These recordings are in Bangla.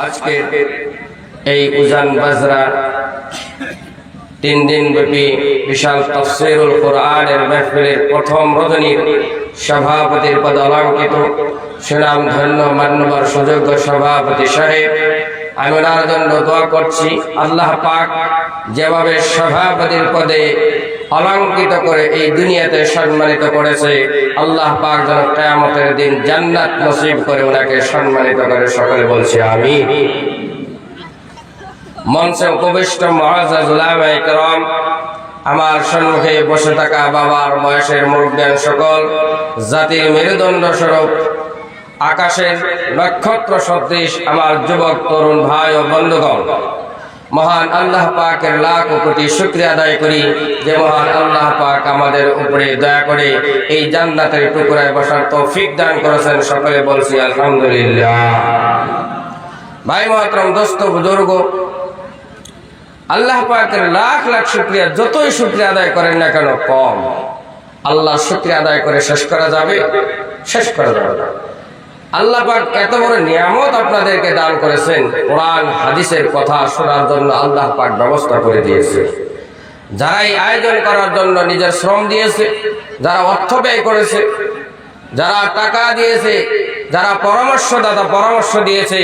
আজকে এই উজান বাজরা 3 দিন ব্যাপী বিশাল তাফসীরুল কোরআনের মাহফিলের প্রথম রজনীর সভাপতির পদে অলঙ্কিত সুনাম ধন্য মান্যবর সুযোগ্য সভাপতি সাহেব, আমি ওনার জন্য দোয়া করছি আল্লাহ পাক যেভাবে সভাপতির পদে অলঙ্কিত করে এই দুনিয়াতে সম্মানিত করেছে, আল্লাহ পাক যেন কিয়ামতের দিন জান্নাত নসিব করে ওনাকে সম্মানিত করে। সকলে বলছি আমিন। মঞ্চে উপবিষ্ট মুআজ্জাজ উলামায়ে কেরাম, আমার সম্মুখে বসে থাকা বাবার বয়সের মুরব্বিয়ান সকল, জাতির মেরুদণ্ড স্বরূপ আকাশের নক্ষত্র সদৃশ আমার যুবক তরুণ ভাই ও বন্ধুগণ, মহান আল্লাহ পাকের লাখ কোটি শুকরিয়া আদায় করি যে মহান আল্লাহ পাক আমাদের উপরে দয়া করে এই জান্নাতের টুকরায় বসার তৌফিক দান করেছেন। সকলে বলছি আলহামদুলিল্লাহ। ভাই মুহতারাম, দোস্ত বুজুর্গ, আল্লাহ পাকের লাখ লাখ শুকরিয়া, যতই শুকরিয়া আদায় করেন না কেন কম। আল্লাহ শুকরিয়া আদায় করে শেষ করা যাবে? শেষ করা যাবে না। আল্লাহ পাক এত বড় নিয়ামত আপনাদেরকে দান করেছেন, কোরআন হাদিসের কথা শোনার জন্য আল্লাহ পাক ব্যবস্থা করে দিয়েছে। যারা এই আয়োজন করার জন্য নিজের শ্রম দিয়েছে, যারা অর্থ ব্যয় করেছে, যারা টাকা দিয়েছে, যারা পরামর্শদাতা পরামর্শ দিয়েছে,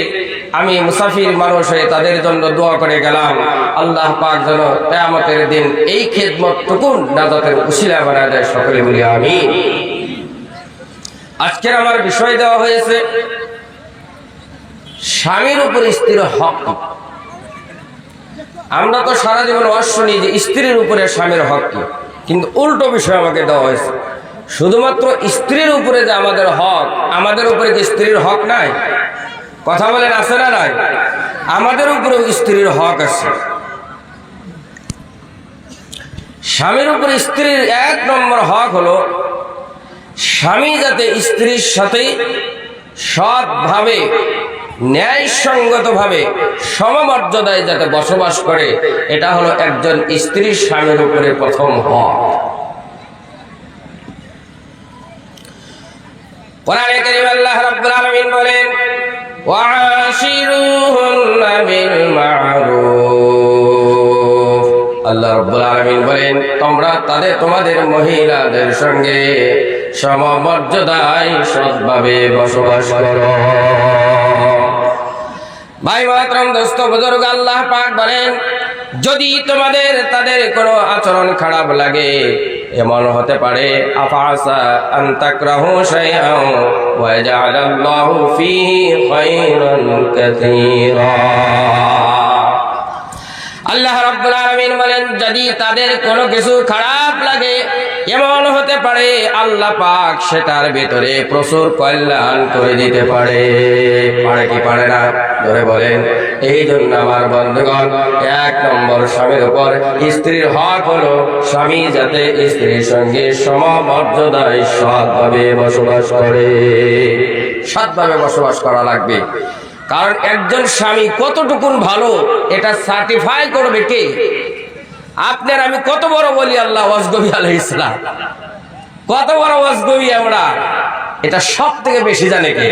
আমি মুসাফির মানুষ হয়ে তাদের জন্য দোয়া করে গেলাম আল্লাহ পাক যেন কিয়ামতের দিন এই খিদমতটুকু নাজাতের উসিলা বানায় দেয়। সকলে বলি আমিন। আজকের আমার বিষয় দেওয়া হয়েছে স্বামীর উপর স্ত্রীর হক। আমরা তো সারা জীবন ওয়াজ শুনি যে স্ত্রীর উপরে স্বামীর হক কি, কিন্তু উল্টো বিষয় আমাকে দেওয়া হয়েছে। শুধুমাত্র স্ত্রীর উপরে যে আমাদের হক, আমাদের উপরে কি স্ত্রীর হক নাই? কথা বলেন, আছে না নাই? আমাদের উপরেও স্ত্রীর হক আছে। স্বামীর উপরে স্ত্রীর 1 নম্বর হক হলো স্বামী যাতে স্ত্রীর সাথে সৎভাবে, ন্যায়সঙ্গতভাবে, সমমর্যাদায় যাতে বসবাস করে, এটা হলো একজন স্ত্রীর স্বামীর উপরে প্রথম হক। কোরআনে কারীমে আল্লাহ রাব্বুল আলামিন বলেন, ওয়াশিরুহুন্না বিল মা'রুফ। আল্লাহ রাব্বুল আলামিন বলেন, তোমরা তোমাদের মহিলাদের সঙ্গে সমমর্যাদায় সৎভাবে বসবাস করো। ভাই মুহতারাম, দোস্ত বুজুর্গ, আল্লাহ পাক বলেন, যদি তাদের কোনো আচরণ খারাপ লাগে, এমন হতে পারে আফাসা আন তাকরাহু শাইআন ওয়া জাআলাল্লাহু ফীহি খায়রান কাসীরা। আল্লাহ রাব্বুল আলামিন বলেন, যদি তাদের কোনো কিছু খারাপ লাগে, এমন হতে পারে আল্লাহ পাক সেটার ভিতরে প্রচুর কল্যাণ করে দিতে পারে। পারে কি পারে না? ধরে বলেন। এই জন্য আমার বন্ধুগণ, 1 নম্বর স্বামীর উপর স্ত্রীর হক হলো স্বামী যাতে স্ত্রীর সঙ্গে সমমর্যাদায় সৎভাবে বসবাস করে। সৎভাবে বসবাস করা লাগবে, কারণ একজন স্বামী কতটুকুন ভালো এটা সার্টিফাই করবে কে? আপনার আমি কত বড় বলি আল্লাহ ওয়াজগবি আলাইহিস সালাম, কত বড় ওয়াজগবি আমরা, এটা সব থেকে বেশি জানে কে?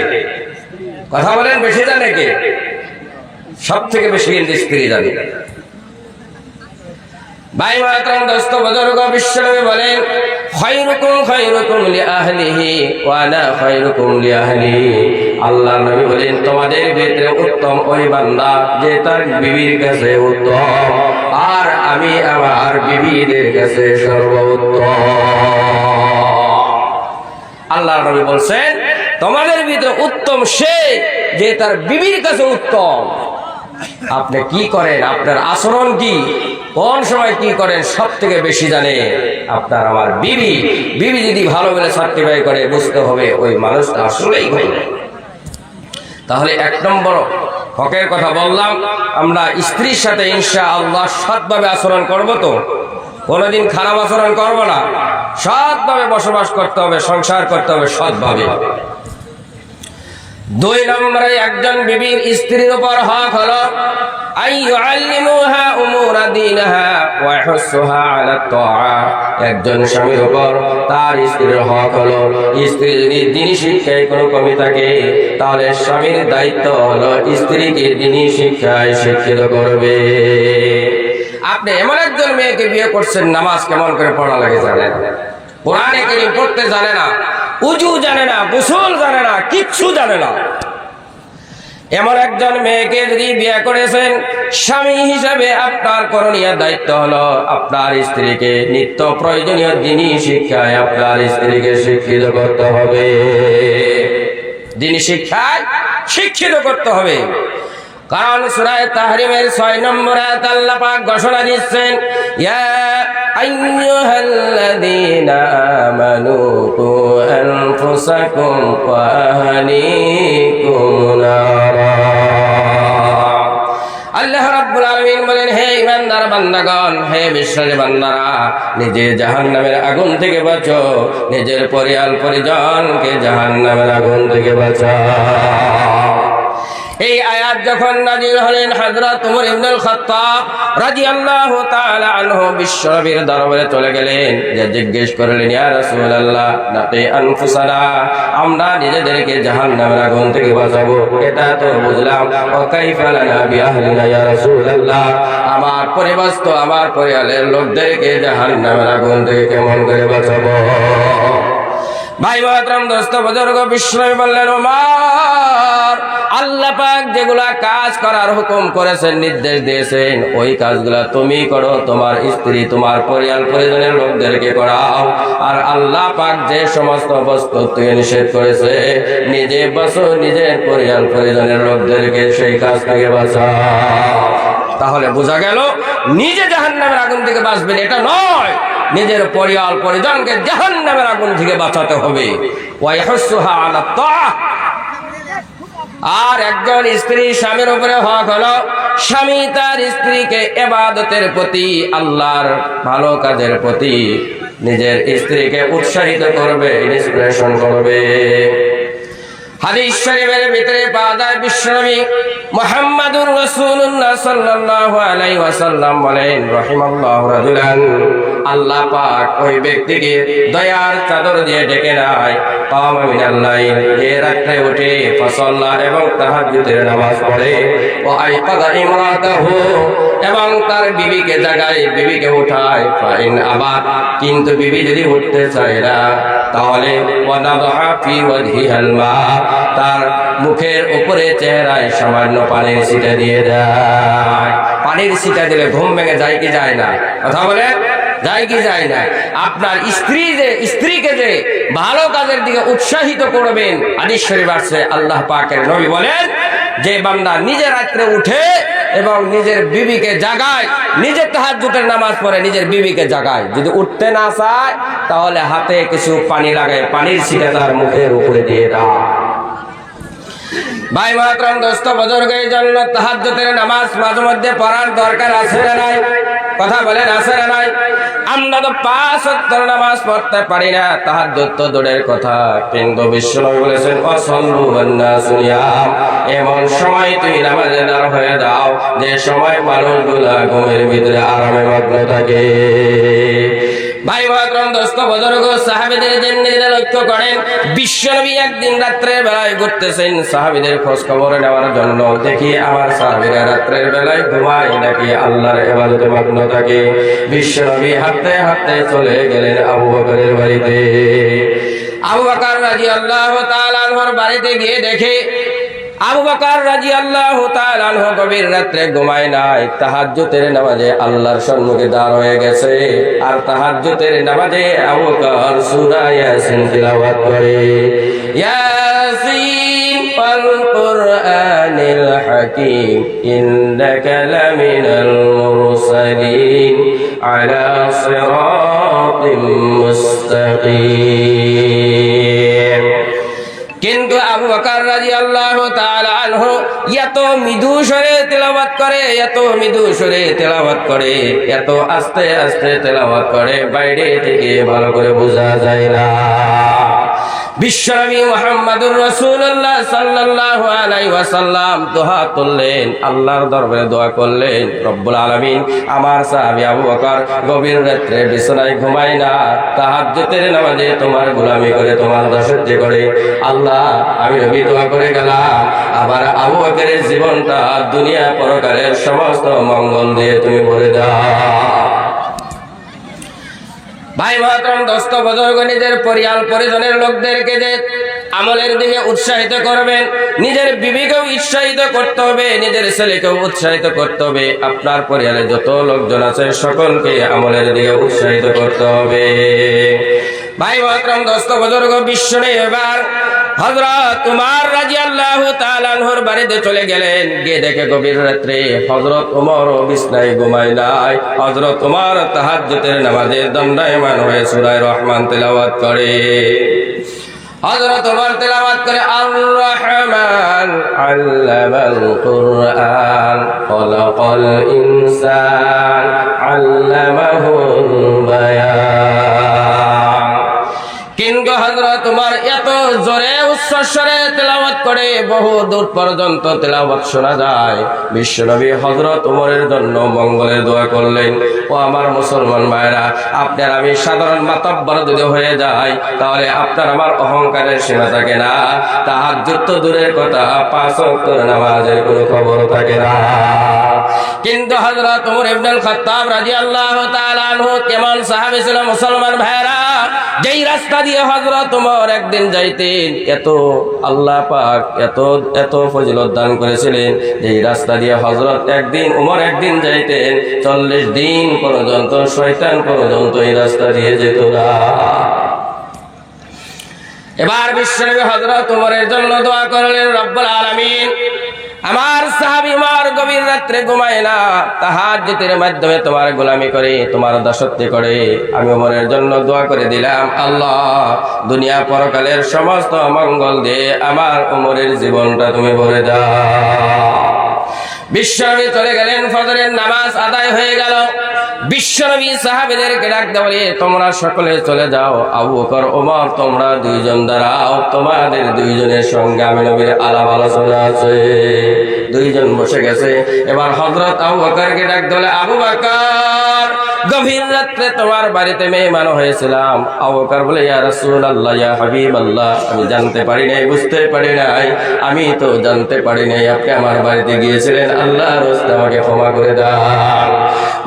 কথা বলেন, বেশি জানে কে? সব থেকে বেশি কিন্তু স্ত্রী জানে। ভাই মুহতারাম, দোস্ত বুজুর্গ, বিশ্বনবী বলেন, খায়রুকুম লিআহলিহি ওয়া আনা খায়রুকুম লিআহলি। আল্লাহ নবী বলেন, তোমাদের ভিতরে উত্তম ওই বান্দা যে তার বিবির কাছে উত্তম, আর আমি আমার বিবিদের কাছে সর্বোত্তম। আল্লাহ নবী বলছেন, তোমাদের ভিতরে উত্তম সে যে তার বিবির কাছে উত্তম। আপনি কি করেন, আপনার আচরণ কি, কোন সময় কি করেন, সব থেকে বেশি জানে আপনার আমার বিবি। বিবি যদি ভালো বলে সার্টিফাই করে, বুঝতে হবে ওই মানুষটা আসলেই ভালো। তাহলে 1 নম্বর হকের কথা বললাম, আমরা স্ত্রীর সাথে ইনশাআল্লাহ সৎভাবে আচরণ করব, তো কোনোদিন খারাপ আচরণ করব না। সৎভাবে বসবাস করতে হবে, সংসার করতে হবে সৎভাবে। 2 নম্বরে একজন বিবির স্ত্রীর উপর হক হলো আইয়ুআল্লিমুহা উমুরা দীনহা ওয়া ইয়াহুসসুহা আলা তাআ। একজন স্বামীর উপর তার স্ত্রীর হক হলো, স্ত্রীর যদি দ্বীনি শিক্ষায় কোনো কমি থাকে তাহলে স্বামীর দায়িত্ব হলো স্ত্রীকে দ্বীনি শিক্ষায় শিক্ষিত করবে। আপনি এমন একজন মেয়েকে বিয়ে করছেন, নামাজ কেমন করে পড়া লাগে জানেন, কোরআনে কারীম পড়তে জানে না, উজু জানে না, গোসল জানে না, কিচ্ছু জানে না, এমন একজন মেয়েকে যদি বিয়ে করেছেন, স্বামী হিসাবে আপনার করণীয় দায়িত্ব হলো আপনার স্ত্রীকে নিত্য প্রয়োজনীয় দ্বীনি শিক্ষায় আপনার স্ত্রীকে শিক্ষিত করতে হবে। দ্বীনি শিক্ষায় শিক্ষিত করতে হবে। কারণ সূরা তাহরিমের 6 নম্বর আয়াত আল্লাহ পাক ঘোষণা দিচ্ছেন, ইয়া আইয়ুহাল্লাযীনা আমানু কু আনফুসাকুম ওয়া আহলিকুম নারা। আল্লাহ রাব্বুল আলামিন বলেন, হে ঈমানদার বান্দাগণ, হে বিশ্বাসী বান্দারা, নিজে জাহান্নামের আগুন থেকে বাঁচো, নিজের পরিবার পরিজনকে জাহান্নামের আগুন থেকে বাঁচাও। এই আয়াত যখন নাযিল হলেন, হযরত ওমর ইবনুল খাত্তাব রাদিয়াল্লাহু তাআলা আনহু বিশ্বনবীর দরবারে চলে গেলেন, যে জিজ্ঞেস করলেন, ইয়া রাসূলুল্লাহ নাকি আনফুসানা, আমরা নিজেদেরকে জাহান্নামের আগুন থেকে বাঁচাবো এটা তো বুঝলাম, ও কাইফা লানা বিআহলিনা ইয়া রাসূলুল্লাহ, আমার পরিবারস্থ আমার পরিবারের লোকদেরকে জাহান্নামের আগুন থেকে কেমন করে বাঁচাবো? ভাই মহতরম দোস্ত বুজুর্গ, বিশ্বনবী বললেন, ওমর, আল্লাহ পাক যেগুলা কাজ করার হুকুম করেছেন, নির্দেশ দিয়েছেন, ওই কাজগুলা তুমি করো, তোমার স্ত্রী তোমার পরিবার পরিজনের লোকদেরকে করাও। আর আল্লাহ পাক যে সমস্ত বস্তু থেকে নিষেধ করেছে, নিজে বাঁচো, নিজের পরিবার পরিজনের লোকদেরকে সেই কাজ থেকে বাঁচাও। তাহলে বোঝা গেল, নিজে জাহান্নামের আগুন থেকে বাঁচবেন এটা নয়, নিজের পরিবার পরিজনকে জাহান্নামের আগুন থেকে বাঁচাতে হবে। ওয়া ইয়াহুসসুহা আলা তাআ। আর একজন স্ত্রী স্বামীর উপরে হক হলো, স্বামী তার স্ত্রীকে ইবাদতের প্রতি, আল্লাহর ভালো কাজের প্রতি নিজের স্ত্রীকে উৎসাহিত করবে, ইন্সপিরেশন করবে। হাদিস শরীফের ভিতরে পাওয়া যায়, বিশ্বনবী মুহাম্মাদুর রাসূলুল্লাহ সাল্লাল্লাহু আলাইহি ওয়াসাল্লাম বলেন, রাহিমাল্লাহু রাজুলান, আল্লাহ পাক ওই ব্যক্তিকে দয়ার চাদর দিয়ে ঢেকে নেয়, কামা মিনাল লাইল, যে রাতে উঠে ফাসাল্লা এবং তাহাজ্জুদের নামাজ পড়ে, ওয়া আইকাযা ইমরাতাহু, এবং তার বিবিকে জাগায়, বিবিকে উঠায়, ফাইন আবাদ, কিন্তু বিবি যদি উঠতে চায় না তাহলে ওয়ানাদহা ফি ওয়াজহিল মা, তার মুখের উপরে চেহারায় সামান্য পানির ছিটা দিয়ে দেয়। পানির ছিটা দিলে ঘুম ভেঙে যায় কি যায় না? কথা বলে যায় কি যায় না? আপনার স্ত্রীকে যে ভালো কাজের দিকে উৎসাহিত করবেন, হাদিস শরীফ আছে, আল্লাহ পাকের নবী বলেন, যে বান্দা নিজে রাত্রে উঠে এবং নিজের বিবিকে জাগায়, নিজে তাহাজ্জুদের নামাজ পড়ে নিজের বিবিকে জাগায়, যদি উঠতে না চায় তাহলে হাতে কিছু পানি লাগায়, পানির ছিটা তার মুখের উপরে দিয়ে দাও। ভাই মহতরম দোস্ত বুজুর্গ, এই জন্য তাহাজ্জুদের নামাজ মাঝে মধ্যে পড়ার দরকার আছে না নাই? কথা বলেন, আছে না নাই? আমরা তো 5 ওয়াক্ত নামাজ পড়তে পারি না, তাহাজ্জুদ তো দূরের কথা। কিন্তু বিশ্বনবী বলেছেন, ওয়াসাল্লু ওয়ান নাসু নিয়াম, এমন সময় তুমি নামাজে দাঁড় হয়ে যাও যে সময় মানুষগুলা ঘুমের ভিতরে আরামে মগ্ন থাকে। ভাই মহতরম দোস্ত বুজুর্গ, সাহাবীদের জিন্দেগিতে লক্ষ্য করেন, বিশ্বনবী একদিন রাত্রের বেলায় ঘুরতেছেন সাহাবীদের খোঁজ খবর নেওয়ার জন্য। দেখি আমার সাহাবীরা রাত্রের বেলায় ঘুমায় নাকি আল্লাহর ইবাদতে মগ্ন থাকে। বিশ্বনবী হাঁটতে হাঁটতে চলে গেলেন আবু বকরের বাড়িতে। আবু বকর রাদিয়াল্লাহু তাআলা আনহুর বাড়িতে গিয়ে দেখে আবু বকর রাদিয়াল্লাহু তাআলা আনহু গভীর রাত্রে ঘুমায় নাই, তাহাজ্জুদের নামাজে আল্লাহর সম্মুখে দাঁড় হয়ে গেছে। আর তাহাজ্জুদের নামাজে আবু বকর সূরা ইয়াসিন তিলাওয়াত করে, ইয়াসিন ওয়াল কুরআনিল হাকীম ইন্নাকা লামিনাল মুরসালিন আলা সিরাতিম মুস্তাকিম। কিন্তু আবু বকর রাদিয়াল্লাহু তাআলা আনহু এত মৃদু স্বরে তেলাওয়াত করে, এত মৃদু স্বরে তেলাওয়াত করে, এত আস্তে আস্তে তেলাওয়াত করে, বাইরে থেকে ভালো করে বোঝা যায় না। বিশ্বনবী মুহাম্মদুর রাসূলুল্লাহ সাল্লাল্লাহু আলাইহি ওয়াসাল্লাম দোয়া তুললেন, আল্লাহর দরবারে দোয়া করলেন, রব্বুল আলামিন আমার সাহাবী আবু বকর গভীর রাতে বিছানায় ঘুমায় না, তাহাজ্জুদের নামাজে তোমার গোলামি করে, তোমার দাসত্ব করে। আল্লাহ, আমি নবী দোয়া করে গেলাম, আবার আবু বকরের জীবনটা দুনিয়া পরকালের সমস্ত মঙ্গল দিয়ে তুমি ভরে দাও। ভাই মহতরম, দোস্ত বুজুর্গ, নিজের পরিবার পরিজনের লোকদেরকে যে আমলের দিকে উৎসাহিত করবেন, নিজের বিবিকেও উৎসাহিত করতে হবে, নিজের ছেলেকেও উৎসাহিত করতে হবে, আপনার পরিবারে যত লোকজন আছে সকলকে আমলের দিকে উৎসাহিত করতে হবে। ভাই মহতরম, দোস্ত বুজুর্গ, বিশ্ব নেই এবার হযরত উমর রাদিয়াল্লাহু তাআলা আনহুর বাড়িতে চলে গেলেন। গিয়ে দেখে গভীর রাত্রে হযরত উমর বিছানায় ঘুমায় নাই। হযরত উমর তাহাজ্জুদের নামাজে দণ্ডায়মান হয়ে সূরা রহমান তেলাওয়াত করে। হযরত উমর তেলাওয়াত করে, আর রহমান আল্লামাল কুরআন খালাকাল ইনসান আল্লামাহুল বায়ান। কিন্তু হযরত উমর এত জোরে উচ্চস্বরে তেলাওয়াত করে, বহু দূর পর্যন্ত তেলাওয়াত শোনা যায়। বিশ্বনবী হযরত উমরের জন্য মঙ্গলের দোয়া করলেন। ও আমার মুসলমান ভাইরা, আপনার আমি সাধারণ মাতাব্বর যদি হয়ে যাই, তাহলে আপনার আমার অহংকারের সীমা থাকে না। তাহাজ্জুদ তো দূরের কথা, 5 ওয়াক্ত নামাজের কোনো খবর থাকে না। কিন্তু হযরত উমর ইবনুল খাত্তাব রাদিয়াল্লাহু তাআলা আনহু কেমন সাহাবী ছিল মুসলমান ভাইরা, যেই রাস্তা দিয়ে হযরত উমর একদিন যাইতেন, এত আল্লাহ পাক এত ফজিলত দান করেছিলেন, যেই রাস্তা দিয়ে হযরত উমর একদিন যাইতেন, 40 দিন পর্যন্ত শয়তান পর্যন্ত এই রাস্তা দিয়ে যেত না। এবার বিশ্বনবী হযরত উমরের জন্য দোয়া করলেন, রব্বুল আলামিন আমার সাহাবী উমর গভীর রাত্রে ঘুমায় না, তাহাজ্জুদের মাধ্যমে তোমার গোলামি করে, তোমার দাসত্ব করে। আমি উমরের জন্য দোয়া করে দিলাম, আল্লাহ দুনিয়া পরকালের সমস্ত মঙ্গল দিয়ে আমার উমরের জীবনটা তুমি ভরে দাও। বিশ্বনবী চলে গেলেন, ফজরের নামাজ আদায় হয়ে গেল। বিশ্বনবী সাহাবীদেরকে ডাকতে বলে, তোমরা সকলে চলে যাও, আবু বকর ওমর তোমরা দুইজন দাঁড়াও, তোমাদের দুইজনের সঙ্গে আমি নবীর আলাপ আলোচনা আছে। দুইজন বসে গেছে। এবার হযরত আবু বকরকে ডাকতে বলে, আবু বকর গভীর রাত্রে তোমার বাড়িতে মেহমান হয়েছিলাম। আবু বকর বলে, ইয়া রাসূলুল্লাহ, ইয়া হাবিবাল্লাহ, আমি জানতে পারি নাই, বুঝতে পারি নাই, আমি তো জানতে পারি নাই আপনি আমার বাড়িতে গিয়েছিলেন, আল্লাহর রাস্তায় আমাকে ক্ষমা করে দাও।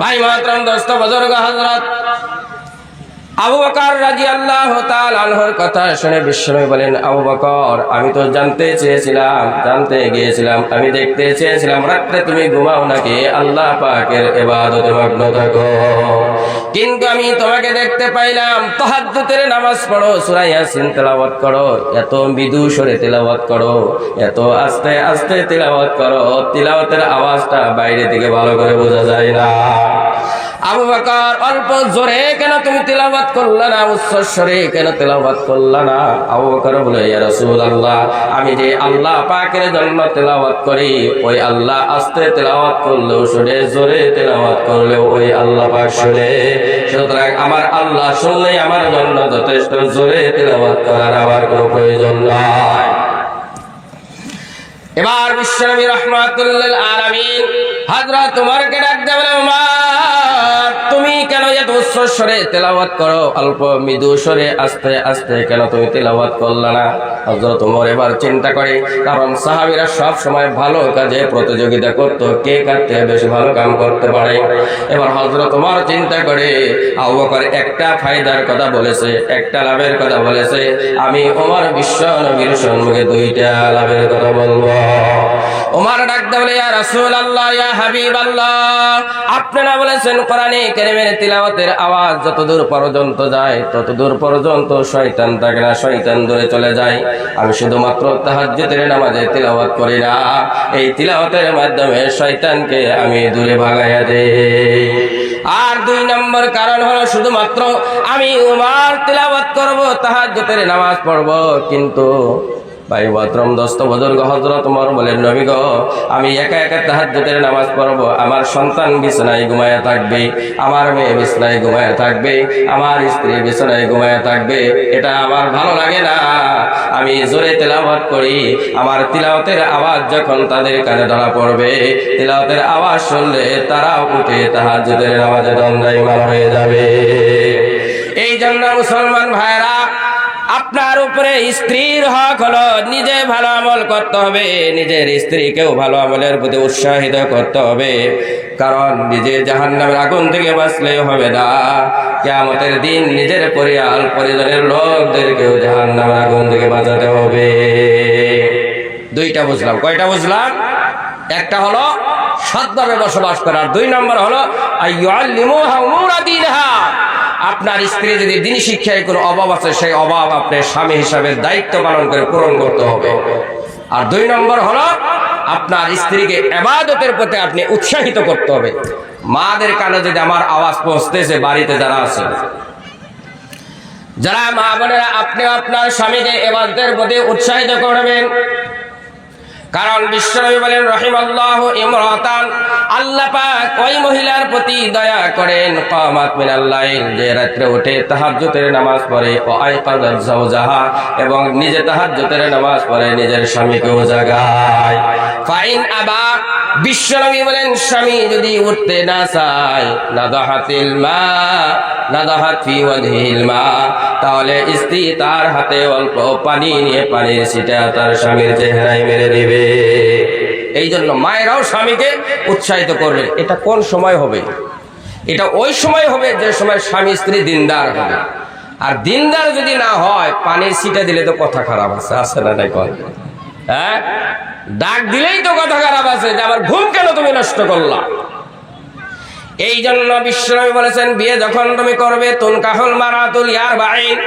ভাই মাতরম দোস্ত বুজুর্গ, হযরত আবু বকর রাদিয়াল্লাহু তাআলা আনহুর কথা শুনে বিশ্বনবী বলেন, আবু বকর আমি তো জানতে গিয়েছিলাম, আমি দেখতে চেয়েছিলাম রাত্রে তুমি ঘুমাও নাকি আল্লাহ পাকের ইবাদতে মগ্ন থাকো, কিন্তু আমি তোমাকে দেখতে পাইলাম তাহাজ্জুদের নামাজ পড়ো, সূরা ইয়াসিন তেলাওয়াত করো, এত মৃদু স্বরে তেলাওয়াত করো, এত আস্তে আস্তে তেলাওয়াত করো, তিলাওয়াতের আওয়াজটা বাইরে থেকে ভালো করে বোঝা যায় না। আবু বকর অল্প জোরে কেন তুমি তেলাওয়াত করলা না, উচ্চ স্বরে কেন তেলাওয়াত করলা না? আবু বকর বলে, ইয়া রাসূলুল্লাহ আমি যে আল্লাহ পাকের জন্য তেলাওয়াত করি, ওই আল্লাহ আস্তে তেলাওয়াত করলেও শুনে, জোরে তেলাওয়াত করলেও ওই আল্লাহ পাক শুনে, সুতরাং আমার আল্লাহ শুনলেই আমার জন্য যথেষ্ট, জোরে তেলাওয়াত করার আমার কোনো প্রয়োজন নাই। এবার বিশ্বনবী রাহমাতুল লিল আলামিন হযরত উমরকে ডাকতে বলে, উমর তুমি কেন এত উচ্চ স্বরে তেলাওয়াত করো, অল্প মৃদু স্বরে আস্তে আস্তে কেন তুমি তেলাওয়াত করলা না? হযরত উমর এবার চিন্তা করে, কারণ সাহাবীরা সব সময় ভালো কাজে প্রতিযোগিতা করত, কে কার থেকে বেশি ভালো কাম করতে পারে। এবার হযরত উমর চিন্তা করে, আবু বকর একটা ফায়দার কথা বলেছে, একটা লাভের কথা বলেছে, আমি ওমর বিশ্ব নবীর সম্মুখে 2টা লাভের কথা বলবো। ওমর ডাকতে বলে, ইয়া রাসূলুল্লাহ, ইয়া হাবিবাল্লাহ আপনারা বলেছেন কোরআনে কারীমের তিলাওয়াতের আওয়াজ যতদূর পর্যন্ত যায় ততদূর পর্যন্ত শয়তান থাকে না, শয়তান দূরে চলে যায়। আমি শুধুমাত্র তাহাজ্জুদের নামাজে তিলাওয়াত করি না, এই তিলাওয়াতের মাধ্যমে শয়তানকে আমি দূরে ভাগাইয়া দেই। আর 2 নম্বর কারণ হলো, শুধুমাত্র আমি উমর তিলাওয়াত করব, তাহাজ্জুদের নামাজ পড়ব, কিন্তু ভাই মাতরম দোস্ত বুজুর্গ হযরত উমর বলেন, নবী গো আমি একা একা তাহাজ্জুদের নামাজ পড়ব, আমার সন্তান বিছানায় ঘুমায়া থাকবে, আমার মেয়ে বিছানায় ঘুমায়া থাকবে, আমার স্ত্রী বিছানায় ঘুমায়া থাকবে, এটা আমার ভালো লাগে না। আমি জোরে তেলাওয়াত করি, আমার তিলাওয়াতের আওয়াজ যখন তাদের কানে ধরা পড়বে, তিলাওয়াতের আওয়াজ শুনলে তারা উঠে তাহাজ্জুদের নামাজে দণ্ডায়মান হয়ে যাবে। এই জন্য মুসলমান ভাইরা, আপনার উপরে স্ত্রীর হক হলো নিজে ভালো আমল করতে হবে, নিজের স্ত্রীকেও ভালো আমলের প্রতি উৎসাহিত করতে হবে। কারণ নিজে জাহান্নামের আগুন থেকে বাঁচলে হবে না, কিয়ামতের দিন নিজের পরিজনের লোকদেরকেও জাহান্নামের আগুন থেকে বাঁচাতে হবে। দুইটা বুঝলাম। কয়টা বুঝলাম? একটা হলো সৎভাবে বসবাস করার, 2 নম্বর হলো আইয়ুআল্লিমুহা উমুরা দীনহা। আপনার স্ত্রী যদি দ্বীনি শিক্ষায় কোনো অভাব আছে, সেই অভাব আপনার স্বামী হিসাবে দায়িত্ব পালন করে পূরণ করতে হবে। আর 2 নম্বর হলো আপনার স্ত্রীকে ইবাদতের প্রতি আপনি উৎসাহিত করতে হবে। মাদের কানে যদি আমার আওয়াজ পৌঁছতেছে, বাড়িতে যারা আছে, যারা মা বোনেরা, আপনি আপনার স্বামীকে ইবাদতের প্রতি উৎসাহিত করবেন। কারণ বিশ্বনবী বলেন রাহিমাল্লাহু ইমরাতান, আল্লাহ পাক ওই মহিলার প্রতি দয়া করেন কামাত মিনাল লাইল, যে রাতে উঠে তাহাজ্জুদের নামাজ পড়ে, ও আইকাযাত যাওজাহা, এবং নিজে তাহাজ্জুদের নামাজ পড়ে নিজের স্বামীকেও জাগায়। ফাইন আবা, বিশ্বনবী বলেন স্বামী যদি উঠতে না চায়, নাদাহাতিল মা, নাদাহাত ফি ওয়াজহিল মা, তাহলে স্ত্রী তার হাতে অল্প পানি নিয়ে পানির ছিটা তার স্বামীর চেহারায় মেরে দিবে। এই জন্য মায়েরাও স্বামীকে উৎসাহিত করবে। এটা কোন সময় হবে? এটা ওই সময় হবে যে সময় স্বামী স্ত্রী দিনদার হবে। আর দিনদার যদি না হয়, পানির ছিটা দিলে তো কথা খারাপ আছে, আছে না নাই? হ্যাঁ, ডাক দিলেই তো কথা খারাপ আছে, যে আমার ঘুম কেন তুমি নষ্ট করলা। এই জন্য বিশ্বনবী বলেছেন, বিয়ে যখন তুমি করবে, তুনকাহুল মারাতুল ইয়ারবাইন,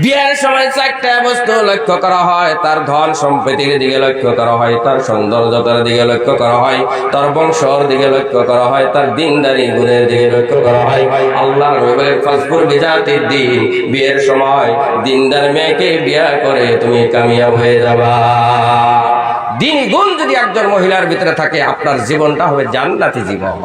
বিয়ের সময় 4টা বস্তু লক্ষ্য করা হয়। তার ধন সম্পত্তির দিকে লক্ষ্য করা হয়, তার সৌন্দর্যতার দিকে লক্ষ্য করা হয়, তার বংশর দিকে লক্ষ্য করা হয়, তার দিনদারি গুণের দিকে লক্ষ্য করা হয়। আল্লাহ নবী বলেন ফাসবুর বিজাতিদ দ্বীন, বিয়ের সময় দিনদার মেয়েকে বিয়ে করে তুমি কামিয়াব হয়ে যাবা। দিন গুণ যদি একজন মহিলার ভিতরে থাকে, আপনার জীবনটা হবে জান্নাতি জীবন।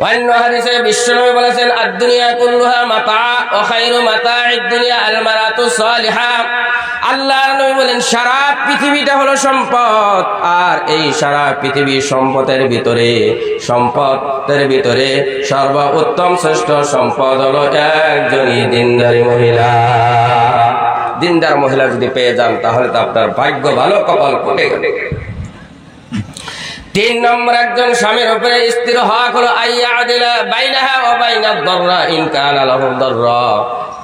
অন্য হাদিসে বিশ্বনবী বলেছেন আদ-দুনিয়া কুল্লুহা মাতা ওয়া খায়রু মাতা'id দুনিয়া আল মারাতু সালিহা। আল্লাহর নবী বলেন সারা পৃথিবীটা হলো সম্পদ, আর এই সারা পৃথিবীর সম্পদের ভিতরে সর্বোত্তম শ্রেষ্ঠ সম্পদ হলো একজনই দিনদারি মহিলা। দিনদার মহিলা যদি পেয়ে যান, তাহলে তো আপনার ভাগ্য ভালো, কপাল ফুটে গেল। 3 নম্বর, একজন স্বামীর উপরে স্ত্রীর হক হলো আইয়াদিলা বাইনাহা ওয়া বাইনাদ দাররা ইন কানা লাহু দাররা।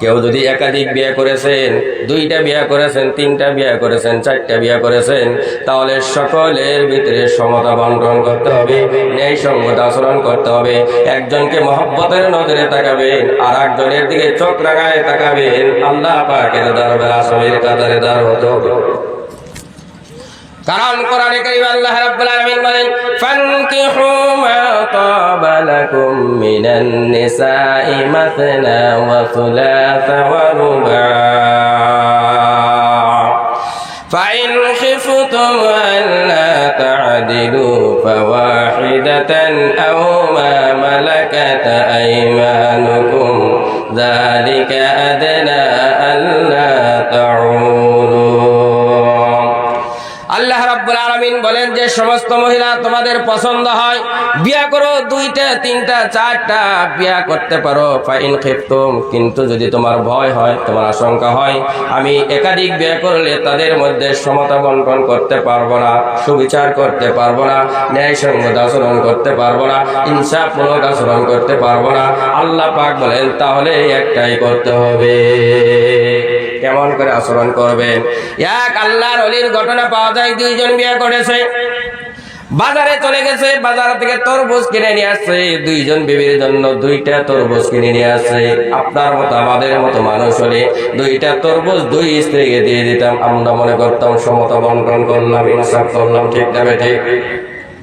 কেউ যদি একাধিক বিয়ে করেছেন, 2টা বিয়ে করেছেন, 3টা বিয়ে করেছেন, 4টা বিয়ে করেছেন, তাহলে সকলের ভিতরে সমতা বন্টন করতে হবে, ন্যায় সঙ্গত আচরণ করতে হবে। একজনকে মহব্বতের নজরে তাকাবেন, আর একজনের দিকে চোখ রাগায় তাকাবেন, আল্লাহ পাকের দরবারে আসামির কাতারে দাঁড় হতে হবে। কারণ কোরআনে কারীমে আল্লাহ রাব্বুল আলামিন বলেন ফানকিহু মা তাবা লাকুম মিনান নিসাই মাসনা ওয়া সুলাসা ওয়া রুবা ফাইন খিফতুম আল্লা তা'দিলু ফাওয়াহিদাতান আও মা মালাকাত আইমানুকুম যালিকা আদনা আল্লা তাউলু। আল্লাহ রাব্বুল আলামিন বলেন যে সমস্ত মহিলা তোমাদের পছন্দ হয়, বিয়ে করো, 2টা 3টা 4টা বিয়ে করতে পারো। ফাইন খিফতুম, কিন্তু যদি তোমার ভয় হয়, তোমার আশঙ্কা হয় আমি একাধিক বিয়ে করলে তাদের মধ্যে সমতা বন্টন করতে পারবো না, সুবিচার করতে পারবো না, ন্যায়সঙ্গত আচরণ করতে পারবো না, ইনসাফমূলক আচরণ করতে পারবো না, আল্লাহ পাক বলেন তাহলে একটাই করতে হবে। কেমন করে আচরণ করবেন? এক আল্লাহর ওলির ঘটনা পাওয়া যায়, 2 জন বিয়ে করেছে, বাজারে চলে গেছে, বাজার থেকে তরমুজ কিনে নিয়ে আসছে, 2 জন বিবির জন্য 2টা তরমুজ কিনে নিয়ে আসছে। আপনার মতো আমাদের মতো মানুষ হলে 2টা তরমুজ 2 স্ত্রীকে দিয়ে দিতাম, আমরা মনে করতাম সমতা বন্টন করলাম, ইনসাফ করলাম, ঠিক না বেঠিক?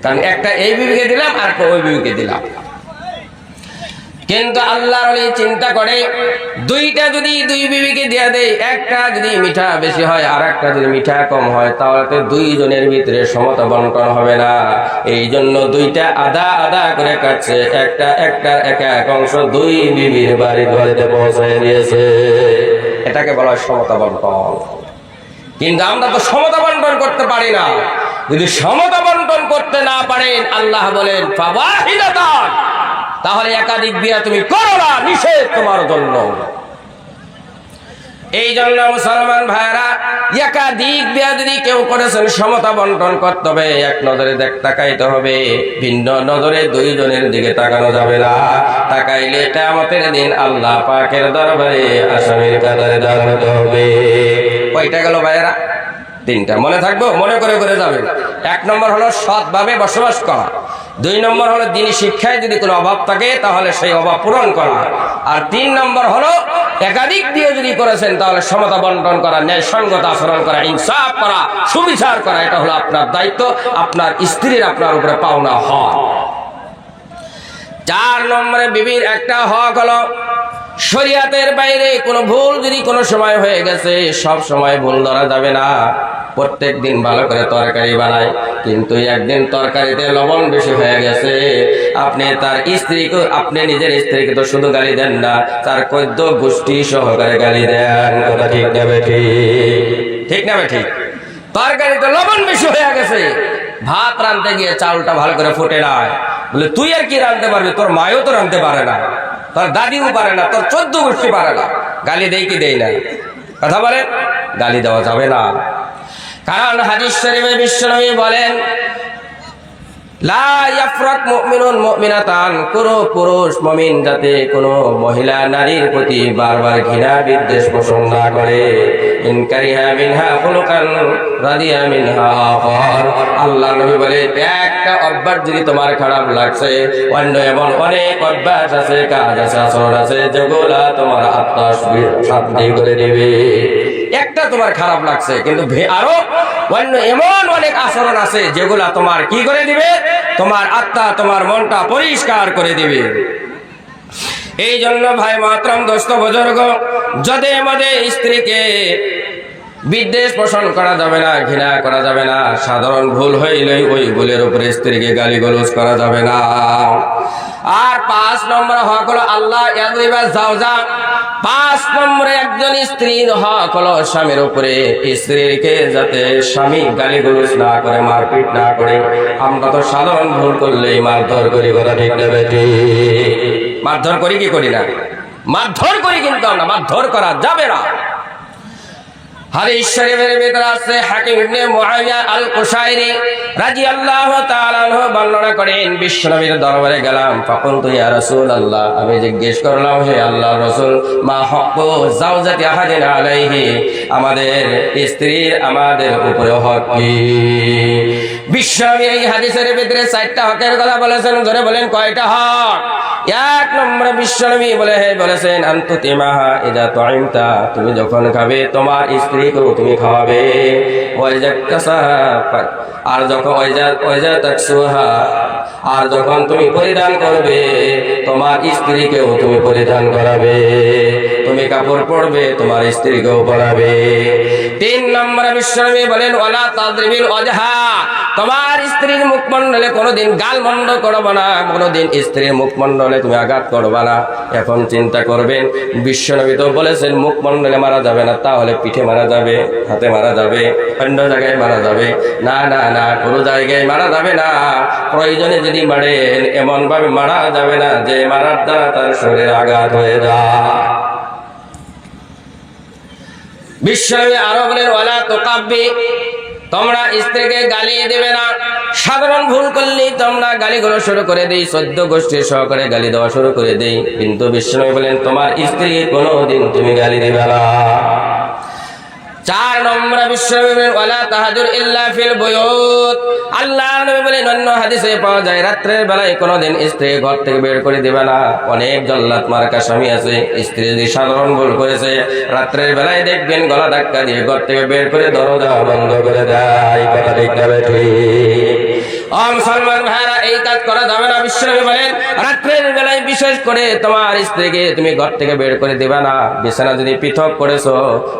কারণ একটা এই বিবিকে দিলাম আর একটা ওই বিবিকে দিলাম। কিন্তু আল্লাহর ওলি চিন্তা করে 2টা যদি 2 বিবিকে দিয়ে দেয়, একটা যদি মিঠা বেশি হয় আর একটা যদি মিঠা কম হয়, তাহলে তো 2 জনের ভিতরে সমতা বন্টন হবে না। এই জন্য 2টা আধা আধা করে কাটছে, একটার এক অংশ 2 বিবির বাড়িতে পৌঁছায় দিয়েছে। এটাকে বলা হয় সমতা বন্টন। কিন্তু আমরা তো সমতা বন্টন করতে পারি না। যদি সমতা বন্টন করতে না পারেন, আল্লাহ বলেন ফাওয়াহিদাতান, তাহলে একাধিক বিয়ে তুমি করো না, নিষেধ তোমার জন্য। এই জন্য মুসলমান ভাইরা, একাধিক বিয়ে যদি কেউ করেছেন, সমতা বন্টন করতে হবে। এক নজরে তাকাইতে হবে, ভিন্ন নজরে দুইজনের দিকে তাকানো যাবে না। তাকাইলে কিয়ামতের দিন আল্লাহ পাকের দরবারে আসামির কাতারে দাঁড়াতে হবে। কয়টা গেল ভাইরা? তিনটা। মনে থাকবো, মনে করে করে যাবেন। এক নম্বর হলো সৎভাবে বসবাস করা। দুই নম্বর হলো দ্বীনি শিক্ষায় যদি কোনো অভাব থাকে তাহলে সেই অভাব পূরণ করা। আর তিন নম্বর হলো একাধিক দিয়ে যদি করেছেন তাহলে সমতা বন্টন করা, ন্যায়সঙ্গত আচরণ করা, ইনসাফ করা, সুবিচার করা। এটা হলো আপনার দায়িত্ব, আপনার স্ত্রীর আপনার উপরে পাওনা হক। 4 নম্বরে বিবির একটা হক হলো শরীয়তের বাইরে কোনো ভুল যদি কোনো সময় হয়ে গেছে, সব সময় ভুল ধরা যাবে না। প্রত্যেক দিন ভালো করে তরকারি বানায়, কিন্তু একদিন তরকারিতে লবণ বেশি হয়ে গেছে, আপনি তার স্ত্রীকে, আপনি নিজের স্ত্রীকে তো শুধু গালি দেন না, তার কদ্য গোষ্ঠী সহকারে গালি দেন। কথা ঠিক না বেঠি? ঠিক না বেঠি? তরকারিতে লবণ বেশি হয়ে গেছে, ভাত রাঁধতে গিয়ে চাউলটা ভালো করে ফুটে না, বলে তুই আর কি রাঁধতে পারবি, তোর মায়ও তো রাঁধতে পারে না, তোর দাদিও পারে না, তোর 14 গোষ্ঠী পারে না। গালি দেই কি দেই না? কথা বলেন, গালি দেওয়া যাবে না। কারণ হাদিস শরীফে বিশ্বনবী বলেন, লা ইয়াফরাক মুমিনুন মুমিনাতান, কোন পুরুষ মুমিন যাতে কোন মহিলা নারীর প্রতি বারবার ঘৃণা বিদ্বেষ পোষণ না করে। ইন কারিহা মিনহা খুলুকান রাদিয়া মিনহা আখার, আল্লাহ নবী বলে একটা অভ্যাস যদি তোমার খারাপ লাগছে, অন্য এমন অনেক অভ্যাস আছে, কাজ আছে, আচরণ আছে, যেগুলা তোমার আত্মা শান্তি করে দিবে। একটা তোমার খারাপ লাগছে, কিন্তু আরো অন্য এমন অনেক আচরণ আছে যেগুলা তোমার কি করে দিবে? তোমার আত্মা, তোমার মনটা পরিষ্কার করে দিবে। এই জন্য ভাই মাতরম, দোস্ত বুজুর্গ, যদে মদে স্ত্রীকে বিদ্বেষ পোষণ করা যাবে না, ঘৃণা করা যাবে না। সাধারণ ভুল হইলেই ওই ভুলের উপরে স্ত্রীকে গালিগালাজ করা যাবে না। আর 5 নম্বর হক হলো আল্লাহ ইয়াদরিবা জাওজা। 5 নম্বরে একজন স্ত্রীর হক হলো স্বামীর উপরে, স্ত্রীকে যাতে স্বামী গালিগালাজ না করে, মারপিট না করে। আমরা তো সাধারণ ভুল করলেই মারধর করি। কথা ঠিক না বেটি? মারধর করি কি করি না? মারধর করি, কিন্তু আমরা মারধর করা যাবে না। হাদিস শরীফের ভিতরে আছে, হাকিম ইবনে মুআবিয়া আল কুশাইরি রাদিয়াল্লাহু তাআলা আনহু বর্ণনা করেন, বিশ্বনবীর দরবারে গেলাম, ফাকুলতু ইয়া রাসূলুল্লাহ, আমি জিজ্ঞেস করলাম, হে আল্লাহর রাসূল, মা হাক্কু যাওজাতি আহাদিন আলাইহি, আমাদের স্ত্রীর আমাদের উপরে হক কি? বিশ্বনবী এই হাদিসের ভিতরে 4টা হকের কথা বলেছেন। ধরে বলেন কয়টা হক? 1 নম্বরে বিশ্বনবী বলেছেন, আনতুতিমাহা ইযা তুইমতা, তুমি যখন খাবে তোমার স্ত্রীকেও তুমি খাওয়াবে। আর যখন ওয়াইজা তাকসুহা, আর যখন তুমি পরিধান করবে তোমার স্ত্রীকেও তুমি পরিধান করাবে। তুমি কাপড় পরবে, তোমার স্ত্রীকেও পরাবে। 3 নম্বরে বিশ্বনবী বলেন, ওয়ালা তাদরিবিল ওয়াজহা, তোমার স্ত্রীর মুখমণ্ডলে কোনোদিন গাল মন্দ করবে না, কোনোদিন স্ত্রীর মুখমণ্ডলে তুমি আঘাত করবে না। এখন চিন্তা করবেন, বিশ্বনবী তো বলেছেন মুখমণ্ডলে মারা যাবে না, তাহলে পিঠে মারা যাবে, হাতে মারা যাবে, অন্য জায়গায় মারা যাবে? না না না, কোনো জায়গায় মারা যাবে না। প্রয়োজনে যদি মারেন, এমন ভাবে মারা যাবে না যে মারার দ্বারা তার শরীরে আঘাত হয়ে যায়। বিশ্বনবী আরো বলেন, ওয়ালা তুকাব্বি, তোমরা স্ত্রীকে গালি দেবে না। সাধারণ ভুল করলেই তোমরা গালিগুলো শুরু করে দেই, 14 গোষ্ঠী সহকারে গালি দেওয়া শুরু করে দেই। কিন্তু বিশ্বনবী বলেন, তোমার স্ত্রী কোনোদিন তুমি গালি দিবে না। 4 নম্বরে বিশ্বনবী বলেন, ওয়ালা তাহাজুর ইল্লা ফিল বুয়ুত, আল্লাহ নবী বলেন, অন্য হাদিসে পাওয়া যায়, রাত্রের বেলায় কোনোদিন স্ত্রী ঘর থেকে বের করে দিবে না। অনেক জল্লাদ মার্কা স্বামী আছে, স্ত্রী যদি সাধারণ ভুল করেছে, রাত্রের বেলায় দেখবেন গলা ধাক্কা দিয়ে ঘর থেকে বের করে দরজা বন্ধ করে দেয়। কথা ঠিক না বেঠি? ও মুসলমান ভাইরা, এই কাজ করা যাবে না। বিশ্বনবী বলেন, রাত্রের বেলায় বিশেষ করে তোমার স্ত্রীকে তুমি ঘর থেকে বের করে দিবা না। বিছানা যদি পৃথক করেছো,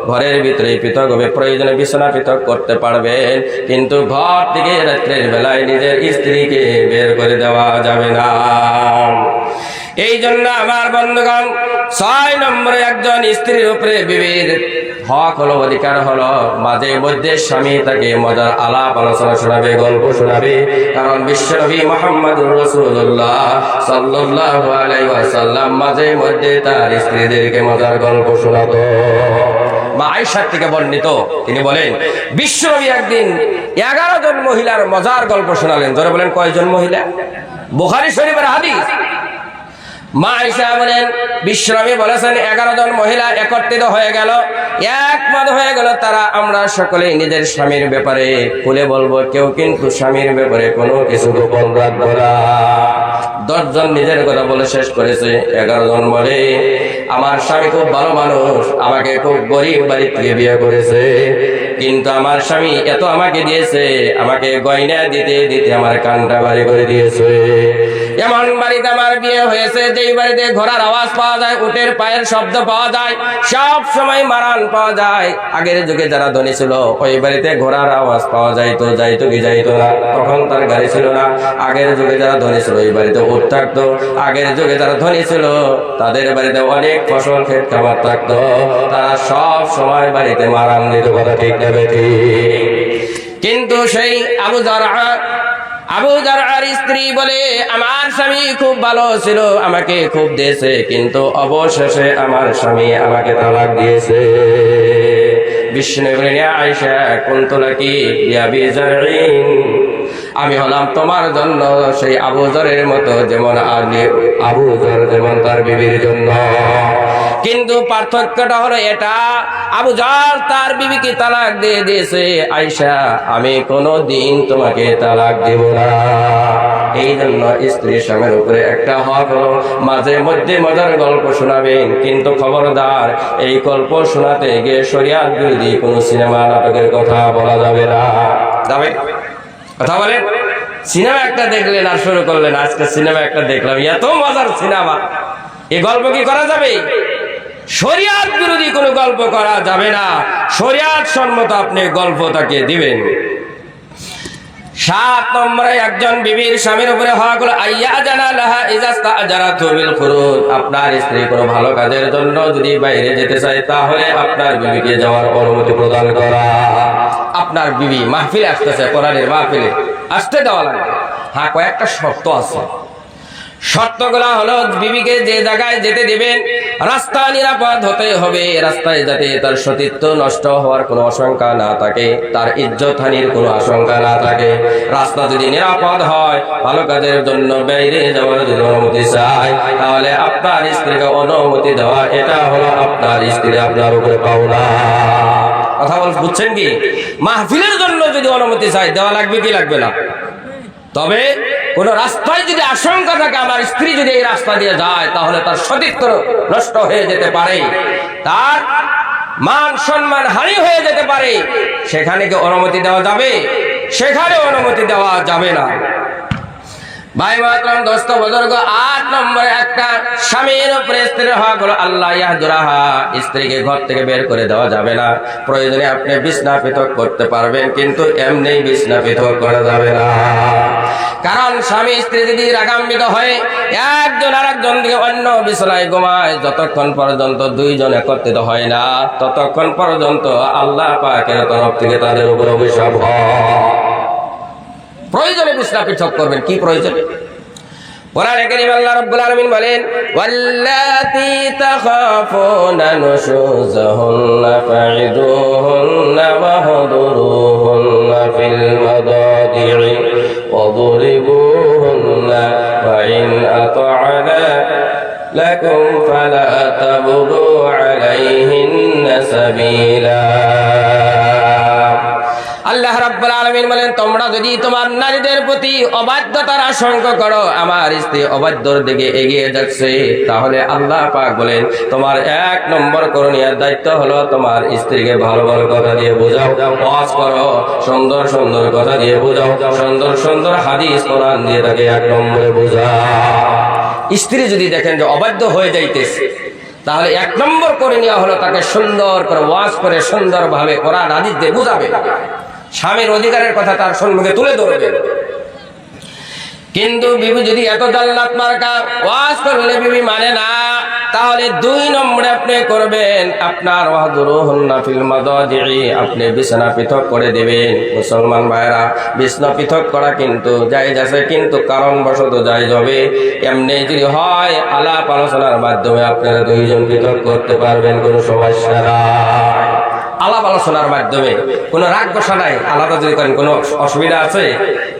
ঘরের ভিতরে পৃথক হবে, প্রয়োজনে বিছানা পৃথক করতে পারবেন, কিন্তু ঘর থেকে রাত্রের বেলায় নিজের স্ত্রীকে বের করে দেওয়া যাবে না। এই জন্য আমার বন্ধুগণ, 6 নম্বরে একজন স্ত্রীর উপরে বিবির হক হলো, অধিকার হলো, মাঝে মধ্যে স্বামী তাকে মজার আলাপ আলোচনা শোনাবে, গল্প শোনাবে। কারণ বিশ্বনবী মুহাম্মদুর রাসূলুল্লাহ সাল্লাল্লাহু আলাইহি ওয়াসাল্লাম মাঝে মধ্যে তার স্ত্রীদেরকে মজার গল্প শোনাতো। মা আয়েশা থেকে বর্ণিত, তিনি বলেন, বিশ্বনবী একদিন 11 জন মহিলার মজার গল্প শোনালেন। ধরে বলেন, কয়জন মহিলা? বুখারী শরীফের হাদিস। মা আয়েশা বলেন, বিশ্বনবী বলেছেন 11 জন মহিলা একত্রিত হয়ে গেল, একমত হয়ে গেল, তারা আমরা সকলেই নিজের স্বামীর ব্যাপারে খুলে বলবো, কেউ কিন্তু স্বামীর ব্যাপারে কোনো কিছু গোপন রাখবো না। 10 জন নিজের কথা বলে শেষ করেছে। 11 জন বলে, আমার স্বামী খুব ভালো মানুষ, আমাকে খুব গরিব বাড়ি থেকে বিয়ে করেছে, কিন্তু আমার স্বামী এত আমাকে দিয়েছে, আমাকে গয়না দিতে দিতে আমার কানটা বাড়ি করে দিয়েছে। এমন বাড়িতে আমার বিয়ে হয়েছে, যেই বাড়িতে ঘোড়ার আওয়াজ পাওয়া যায়, উটের পায়ের শব্দ পাওয়া যায়, সব সময় মারান পাওয়া যায়। আগের যুগে যারা ধনী ছিল, ওই বাড়িতে ঘোড়ার আওয়াজ পাওয়া যাইতো কি যাইতো না? তখন তার গাড়ি ছিল না। আগের যুগে যারা ধনী ছিল, ওই বাড়িতে উট থাকতো। আগের যুগে যারা ধনী ছিল, তাদের বাড়িতে অনেক ফসল ক্ষেত খাবার থাকতো, তারা সব সময় বাড়িতে মারান দিত। কথা ঠিক নেবে ঠিক। কিন্তু সেই আবু জারআর স্ত্রী বলে, আমার স্বামী খুব ভালো ছিল, আমাকে খুব দিয়েছে, কিন্তু অবশেষে আমার স্বামী আমাকে তালাক দিয়েছে। বিষ্ণু বলেন, আয়েশা কুনতু লাকি বিআবি জারইন, আমি হলাম তোমার জন্য সেই আবু জারের মতো, যেমন আবু জার যেমন তার বিবির জন্য। কিন্তু পার্থক্যটা হলো এটা, আবু জার তার বিবিকে তালাক দিয়ে দিয়েছে, আয়েশা আমি কোনোদিন তোমাকে তালাক দেব না। এই জন্য স্ত্রীর স্বামীর উপরে একটা হক হলো, মাঝে মধ্যে মজার গল্প শোনাবেন, কিন্তু খবরদার এই গল্প শোনাতে গিয়ে শরিয়াত বিরোধী কোন সিনেমা নাটকের কথা বলা যাবে না। যাবে? কথা বলেন। সিনেমা একটা দেখলেন আর শুরু করলেন, আজকে সিনেমা একটা দেখলাম, এত মজার সিনেমা, এই গল্প কি করা যাবে? শরিয়াত বিরোধী কোনো গল্প করা যাবে না, শরিয়াত সম্মত আপনি গল্প তাকে দিবেন। 7 নম্বরে একজন বিবির স্বামীর উপরে হক হলো, আইয়া জানা লাহা ইজাস্তাজারাতু বিল খুরুজ, আপনার স্ত্রী কোনো ভালো কাজের জন্য যদি বাইরে যেতে চায়, তাহলে আপনার বিবিকে যাওয়ার অনুমতি প্রদান করা। আপনার বিবি মাহফিলে আসতেছে, কোরআনের মাহফিলে আসতে দেওয়া লাগবে। হ্যাঁ, কয়েকটা শর্ত আছে। শর্তগুলা হলো, বিবিকে যে জায়গায় যেতে দিবেন, রাস্তা নিরাপদ হতে হবে, রাস্তায় যাতে তার সতীত্ব নষ্ট হওয়ার কোনো আশঙ্কা না থাকে, তার ইজ্জত হানির কোনো আশঙ্কা না থাকে। রাস্তা যদি নিরাপদ হয়, ভালো কাজের জন্য বাইরে যাওয়ার যদি অনুমতি চায়, তাহলে আপনার স্ত্রীকে অনুমতি দেওয়া, এটা হলো আপনার স্ত্রী আপনার উপরে পাওনা। কথা বুঝছেন কি? মাহফিলের জন্য যদি অনুমতি চায়, দেওয়া লাগবে কি লাগবে না? তবে কোন রাস্তায় যদি আশঙ্কা থাকে, আমার স্ত্রী যদি এই রাস্তা দিয়ে যায়, তাহলে তার সতীত্ব নষ্ট হয়ে যেতে পারে, তার মান সম্মান হানি হয়ে যেতে পারে, সেখানে কি অনুমতি দেওয়া যাবে? সেখানে অনুমতি দেওয়া যাবে না। ভাই মাতরম, দোস্ত বুজুর্গ, 8 নম্বরে একটা স্বামীর উপরে স্ত্রীর হক হলো, আল্লাহ ইয়াহজুরাহা, স্ত্রীকে ঘর থেকে বের করে দেওয়া যাবে না। প্রয়োজনে আপনি বিছনা পৃথক করতে পারবেন, কিন্তু এমনি বিছনা পৃথক করা যাবে না। কারণ স্বামী স্ত্রী যদি রাগান্বিত হয়ে একজন আরেকজন দিকে অন্য বিছানায় ঘুমায়, যতক্ষণ পর্যন্ত 2 জন একত্রিত হয় না, ততক্ষণ পর্যন্ত আল্লাহ পাকের তরফ থেকে তাদের উপর অভিশাপ হয়। প্রয়োজনে বিছনা পৃথক করবেন। কি প্রয়োজন? কোরআনে কারীমে আল্লাহ রাব্বুল আলামিন বলেন, ওয়াল্লাতী তাখাফুনা নুশুযাহুন্না ফা'iদুহুন্না ওয়াহদুরুহুন্না ফিল মাদাজি'i ওয়াদরিবুহুন্না ফাইন আতা'না লাকুম ফালা তাবগু আলাইহিন্না সাবিলা। আল্লাহ রাব্বুল আলামিন আলামিন বলেন, তোমরা যদি তোমার নারীদের প্রতি অবাধ্যতার আশঙ্কা করো, আমার স্ত্রী অবাধ্যর দিকে এগিয়ে যাচ্ছে, তাহলে আল্লাহ পাক বলেন তোমার 1 নম্বর করণীয় দায়িত্ব হলো তোমার স্ত্রীকে ভালো ভালো কথা দিয়ে বোঝাও, ওয়াজ করো, সুন্দর সুন্দর কথা দিয়ে বোঝাও, সুন্দর সুন্দর হাদিস কোরআন দিয়ে তাকে 1 নম্বরে বোঝাও। স্ত্রী যদি দেখেন যে অবাধ্য হয়ে যাইতেছে, তাহলে 1 নম্বর করণীয় হলো তাকে সুন্দর করে ওয়াজ করে সুন্দরভাবে কোরআন হাদিস দিয়ে বুঝাবে, স্বামীর অধিকারের কথা তার সম্মুখে তুলে ধরবে। কিন্তু বিবি যদি এত জাল্লাত মার্কা ওয়াজ করলে বিবি মানে না, তাহলে 2 নম্বরে আপনি করবেন আপনার ওয়াহদুরুহুন্না ফিল মাদাজি'i, আপনি বিছানা পৃথক করে দিবেন। মুসলমান ভাইরা, বিছানা পৃথক করা কিন্তু জায়েজ আছে, কিন্তু কারণবশত জায়েজ হবে। এমনি যদি হয় আলাপ আলোচনার মাধ্যমে আপনারা 2 জন পৃথক করতে পারবেন, কোনো সমস্যা নাই। আলাপ আলোচনার মাধ্যমে কোনো রাগ গোসা নাই, আলাদা যদি করেন কোনো অসুবিধা আছে?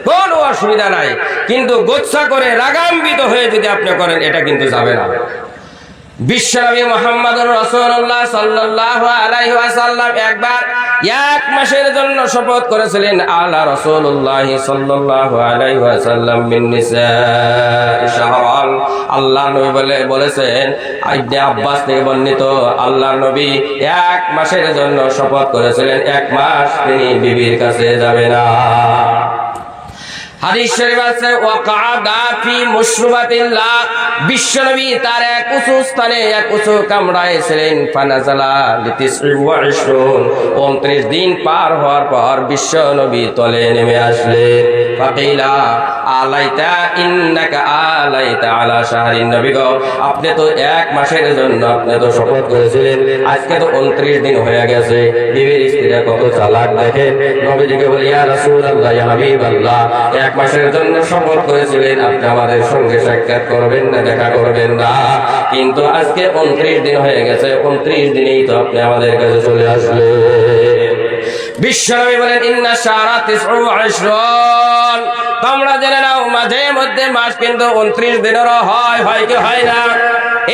কোনো অসুবিধা নাই। কিন্তু গোচ্ছা করে রাগান্বিত হয়ে যদি আপনি করেন, এটা কিন্তু যাবে না। বিশ্বনবী মুহাম্মদুর রাসূলুল্লাহ সাল্লাল্লাহু আলাইহি ওয়াসাল্লাম একবার 1 মাসের জন্য শপথ করেছিলেন। আলা রাসূলুল্লাহ সাল্লাল্লাহু আলাইহি ওয়াসাল্লাম মিন নিসাই শাহরান, আল্লাহর নবী বলেছেন, ইবনে আব্বাস থেকে বর্ণিত, আল্লাহর নবী 1 মাসের জন্য শপথ করেছিলেন, 1 মাস তিনি বিবির কাছে যাবে না। হাদিস শরীফ আছে, ওয়াকাদা ফি মুশরুবাতিল্লাহ, বিশ্বনবী তার এক উঁচু স্থানে এক উঁচু কামরায় ছিলেন। ফানাজালা লিতিসরিওয়াইশুন, 29 দিন পার হওয়ার পর বিশ্বনবী তলে নেমে আসলেন। ফাকিলা আলাইতা ইন্নাকা আলাইতা আলা শাহরিন, নবী গো আপনি তো 1 মাসের জন্য আপনি তো শপথ করেছিলেন, আজকে তো 29 দিন হয়ে গেছে। বিবির স্ত্রীরা কত চালাক দেখেন। নবীজিকে বলি, ইয়া রাসূলুল্লাহ, ইয়া হাবিবাল্লাহ, 1 মাসের জন্য শপথ করেছিলেন, আপনি আমাদের সঙ্গে সাক্ষাৎ করবেন না, দেখা করবেন না, কিন্তু আজকে 29 দিন হয়ে গেছে, 29 দিনেই তো আপনি আমাদের কাছে চলে আসলেন। বিশ্বনবী বলেন, ইন্না শাহরা 29, তোমরা জেনে নাও মাঝে মধ্যে মাস কিন্তু 29 দিনেরও হয় কি হয় না।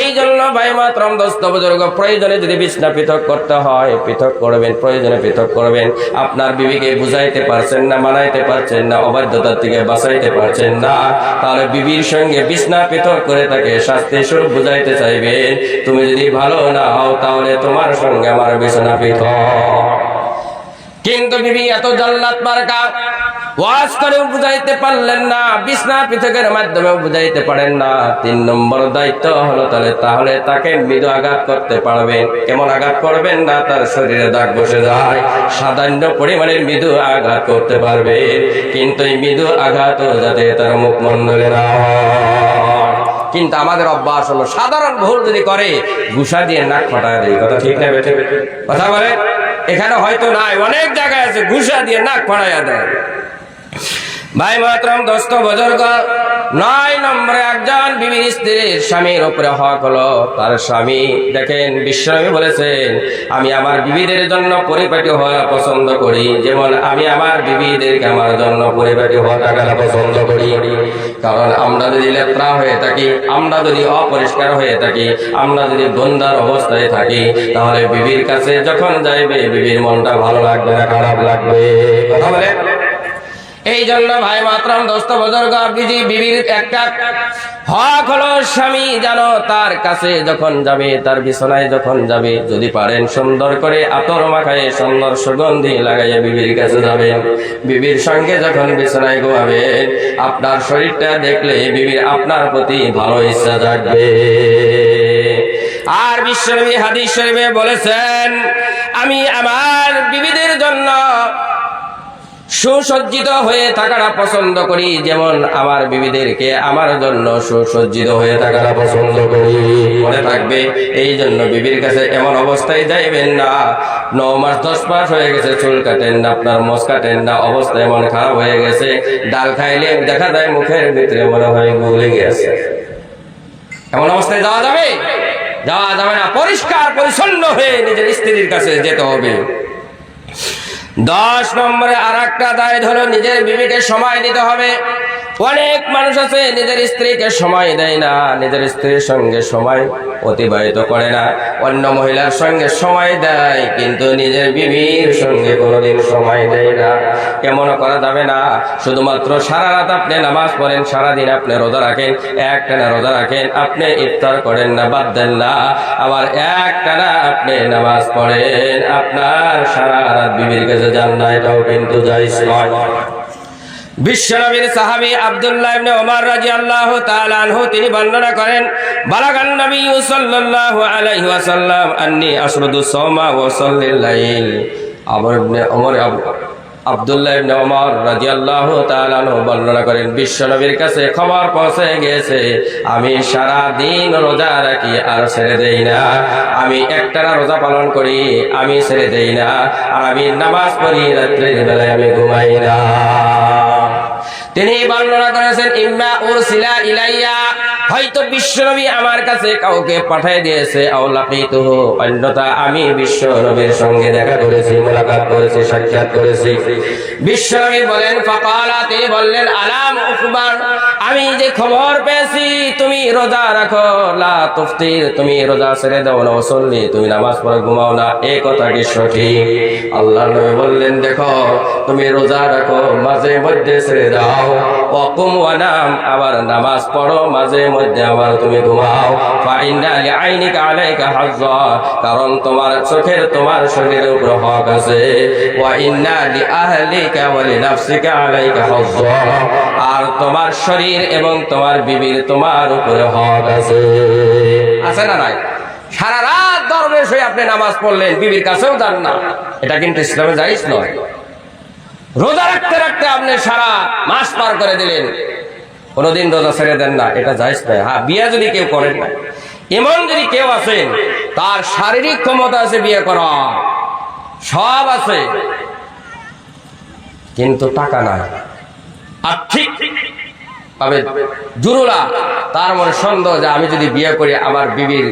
এই জন্য ভাই মাতরম দোস্ত বুজুর্গ, প্রয়োজনে যদি বিছনা পৃথক করতে হয় পৃথক করবেন, প্রয়োজনে পৃথক করবেন। আপনার বিবিকে বুঝাইতে পারছেন না, মানাইতে পারছেন না, অবাধ্যতার থেকে বাঁচাইতে পারছেন না, তাহলে বিবির সঙ্গে বিছনা পৃথক করে তাকে শাস্তি স্বরূপ বুঝাইতে চাইবেন, তুমি যদি ভালো না হও তাহলে তোমার সঙ্গে আমার বিছনা পৃথক। কিন্তু বিবি এত জাল্লাত মার্কা, ওয়াজ করেও বুঝাইতে পারলেন না, বিছনা পৃথকের মাধ্যমে বুঝাইতে পারেন না। 3 নম্বর দায়িত্ব হলো তাহলে তাকে মৃদু আঘাত করতে পারবেন। কেমন আঘাত করবেন না, তার শরীরে দাগ বসে যায়, সাধারণ পরিমাণের মৃদু আঘাত করতে পারবে, কিন্তু এই মৃদু আঘাত যাতে তার মুখমণ্ডলে না হয়। কিন্তু আমাদের অভ্যাস হলো সাধারণ ভুল যদি করে ঘুষা দিয়ে নাক ফাটায় দেয়। কথা ঠিক না বেঠে? কথা বলে এখানে হয়তো নাই, অনেক জায়গায় আছে ঘুষা দিয়ে নাক ফাটাইয়া দেয়। ভাই মাতরম দোস্ত বুজুর্গ, 9 নম্বরে একজন বিবির স্ত্রীর স্বামীর উপরে হক হলো তার স্বামী। দেখেন বিশ্বনবী বলেছেন, আমি আমার বিবিদের জন্য পরিপাটি হওয়া পছন্দ করি, যেমন আমি আমার বিবিদেরকে আমার জন্য পরিপাটি হওয়া টাকা পছন্দ করি। কারণ আমরা যদি লেত্রা হয়ে থাকি, আমরা যদি অপরিষ্কার হয়ে থাকি, আমরা যদি গন্ধার অবস্থায় থাকি, তাহলে বিবির কাছে যখন যাইবে বিবির মনটা ভালো লাগবে না, খারাপ লাগবে। কথা বলে এই জন্য ভাই মাতরম দোস্ত বুজুর্গ, বিবির একটা হক হলো স্বামী যেন তার কাছে যখন যাবে, তার বিছানায় যখন যাবে, যদি পারেন সুন্দর করে আতর মাখায় সুন্দর সুগন্ধি লাগাইয়া বিবির কাছে যাবেন। বিবির সঙ্গে যখন বিছানায় ঘুমাবেন, আপনার শরীরটা দেখলে বিবির আপনার প্রতি ভালো ইচ্ছা জাগবে। আর বিশ্বনবী হাদিস শরীফে বলেছেন, আমি আমার বিবিদের জন্য সুসজ্জিত হয়ে থাকাটা পছন্দ করি, যেমন আমার বিবিদেরকে আমার জন্য সুসজ্জিত হয়ে থাকাটা পছন্দ করি। মনে থাকবে, এই জন্য বিবির কাছে এমন অবস্থায় যাইবেন না 9 মাস 10 মাস হয়ে গেছে চুল কাটেন না, আপনার মোছ কাটেন না, অবস্থা এমন খারাপ হয়ে গেছে, ডাল খাইলে দেখা যায় মুখের ভিতরে মনে হয় গুলে গেছে। এমন অবস্থায় যাওয়া যাবে? যাওয়া যাবে না। পরিষ্কার পরিচ্ছন্ন হয়ে নিজের স্ত্রীর কাছে যেতে হবে। 10 নম্বরে আর একটা দায়িত্ব হলো নিজের বিবিকে সময় দিতে হবে। অনেক মানুষ আছে নিজের স্ত্রীকে সময় দেয় না, নিজের স্ত্রীর সঙ্গে সময় অতিবাহিত করে না, অন্য মহিলার সঙ্গে সময় দেয় কিন্তু নিজের বিবির সঙ্গে কোনোদিন সময় দেয় না। কেমন করা যাবে না? শুধুমাত্র সারা রাত আপনি নামাজ পড়েন, সারাদিন আপনি রোজা রাখেন, একটানা রোজা রাখেন, আপনি ইফতার করেন না, বাদ দেন না, আবার একটানা আপনি নামাজ পড়েন, আপনার সারা রাত বিবির কাছে যান না, এটাও কিন্তু জায়েজ নয়। বিশ্বনবীর সাহাবী আব্দুল্লাহ ইবনে ওমর রাদিয়াল্লাহু তাআলা আনহু তিনি বর্ণনা করেন, বালাগান নবী সাল্লাল্লাহু আলাইহি ওয়াসাল্লাম আন্নী আসরুদু সাওমা ওয়া সাল্লিল লাইল। আব্দুল্লাহ ইবনে ওমর রাদিয়াল্লাহু তাআলা আনহু বর্ণনা করেন, বিশ্বনবীর কাছে খবর পৌঁছে গেছে আমি সারা দিন রোজা রাখি আর ছেড়ে দেই না, আমি একটানা রোজা পালন করি, আমি ছেড়ে দেই না, আর আমি নামাজ পড়ি, রাত্রির বেলায় আমি ঘুমাই না। তিনি বর্ণনা করেছেন, ইম্মা উরসিলা ইলাইয়া, হয়তো বিশ্বনবী আমার কাছে কাউকে পাঠিয়ে দিয়েছে, আও লাকিতুহু, অন্যথা আমি বিশ্বনবীর সঙ্গে দেখা করেছি, মুলাকাত করেছি, সাক্ষাৎ করেছি। বিশ্বনবী বলেন, ফাকালা, তিনি বললেন, আলাম উখবার, আমি যে খবর পেয়েছি তুমি রোজা রাখো, লা তুফতির, তুমি রোজা ছেড়ে দাও না, ওয়াসল্লি, তুমি নামাজ পড়ে ঘুমাও না, এই কথা কি সঠিক? আল্লাহর নবী বললেন, দেখো তুমি রোজা রাখো, মাঝে মধ্যে ছেড়ে দাও, ওয়াকুম ওয়া নাম, আবার নামাজ পড়ো, মাঝে মধ্যে আবার তুমি ঘুমাও, ফাইন্না লিআইনিকা আলাইকা হাজ্জা, কারণ তোমার চোখের তোমার শরীরের উপর হক আছে, ওয়া ইন্না লিআহলিকা ওয়া লিনাফসিকা আলাইকা হাজ্জা, আর তোমার শরীর এবং তোমার বিবির তোমার উপরে হক আছে। আছে না নাই? সারা রাত দরবেশ হয়ে আপনি নামাজ পড়লেন, বিবির কাছেও যান না, এটা কিন্তু ইসলামে জায়েজ নয়। রোজা রাখতে রাখতে আপনি সারা মাস পার করে দিলেন, কোনোদিন রোজা ছেড়ে দেন না, এটা জায়েজ নয়। হ্যাঁ, বিয়ে যদি কেউ করেন না, এমন যদি কেউ আছেন তার শারীরিক ক্ষমতা আছে বিয়ে করা, সব আছে, কিন্তু টাকা নাই, আর্থিক ভাবে জুরুলা, তার মনে সন্দেহ যে আমি যদি বিয়ে করি আমার বিবির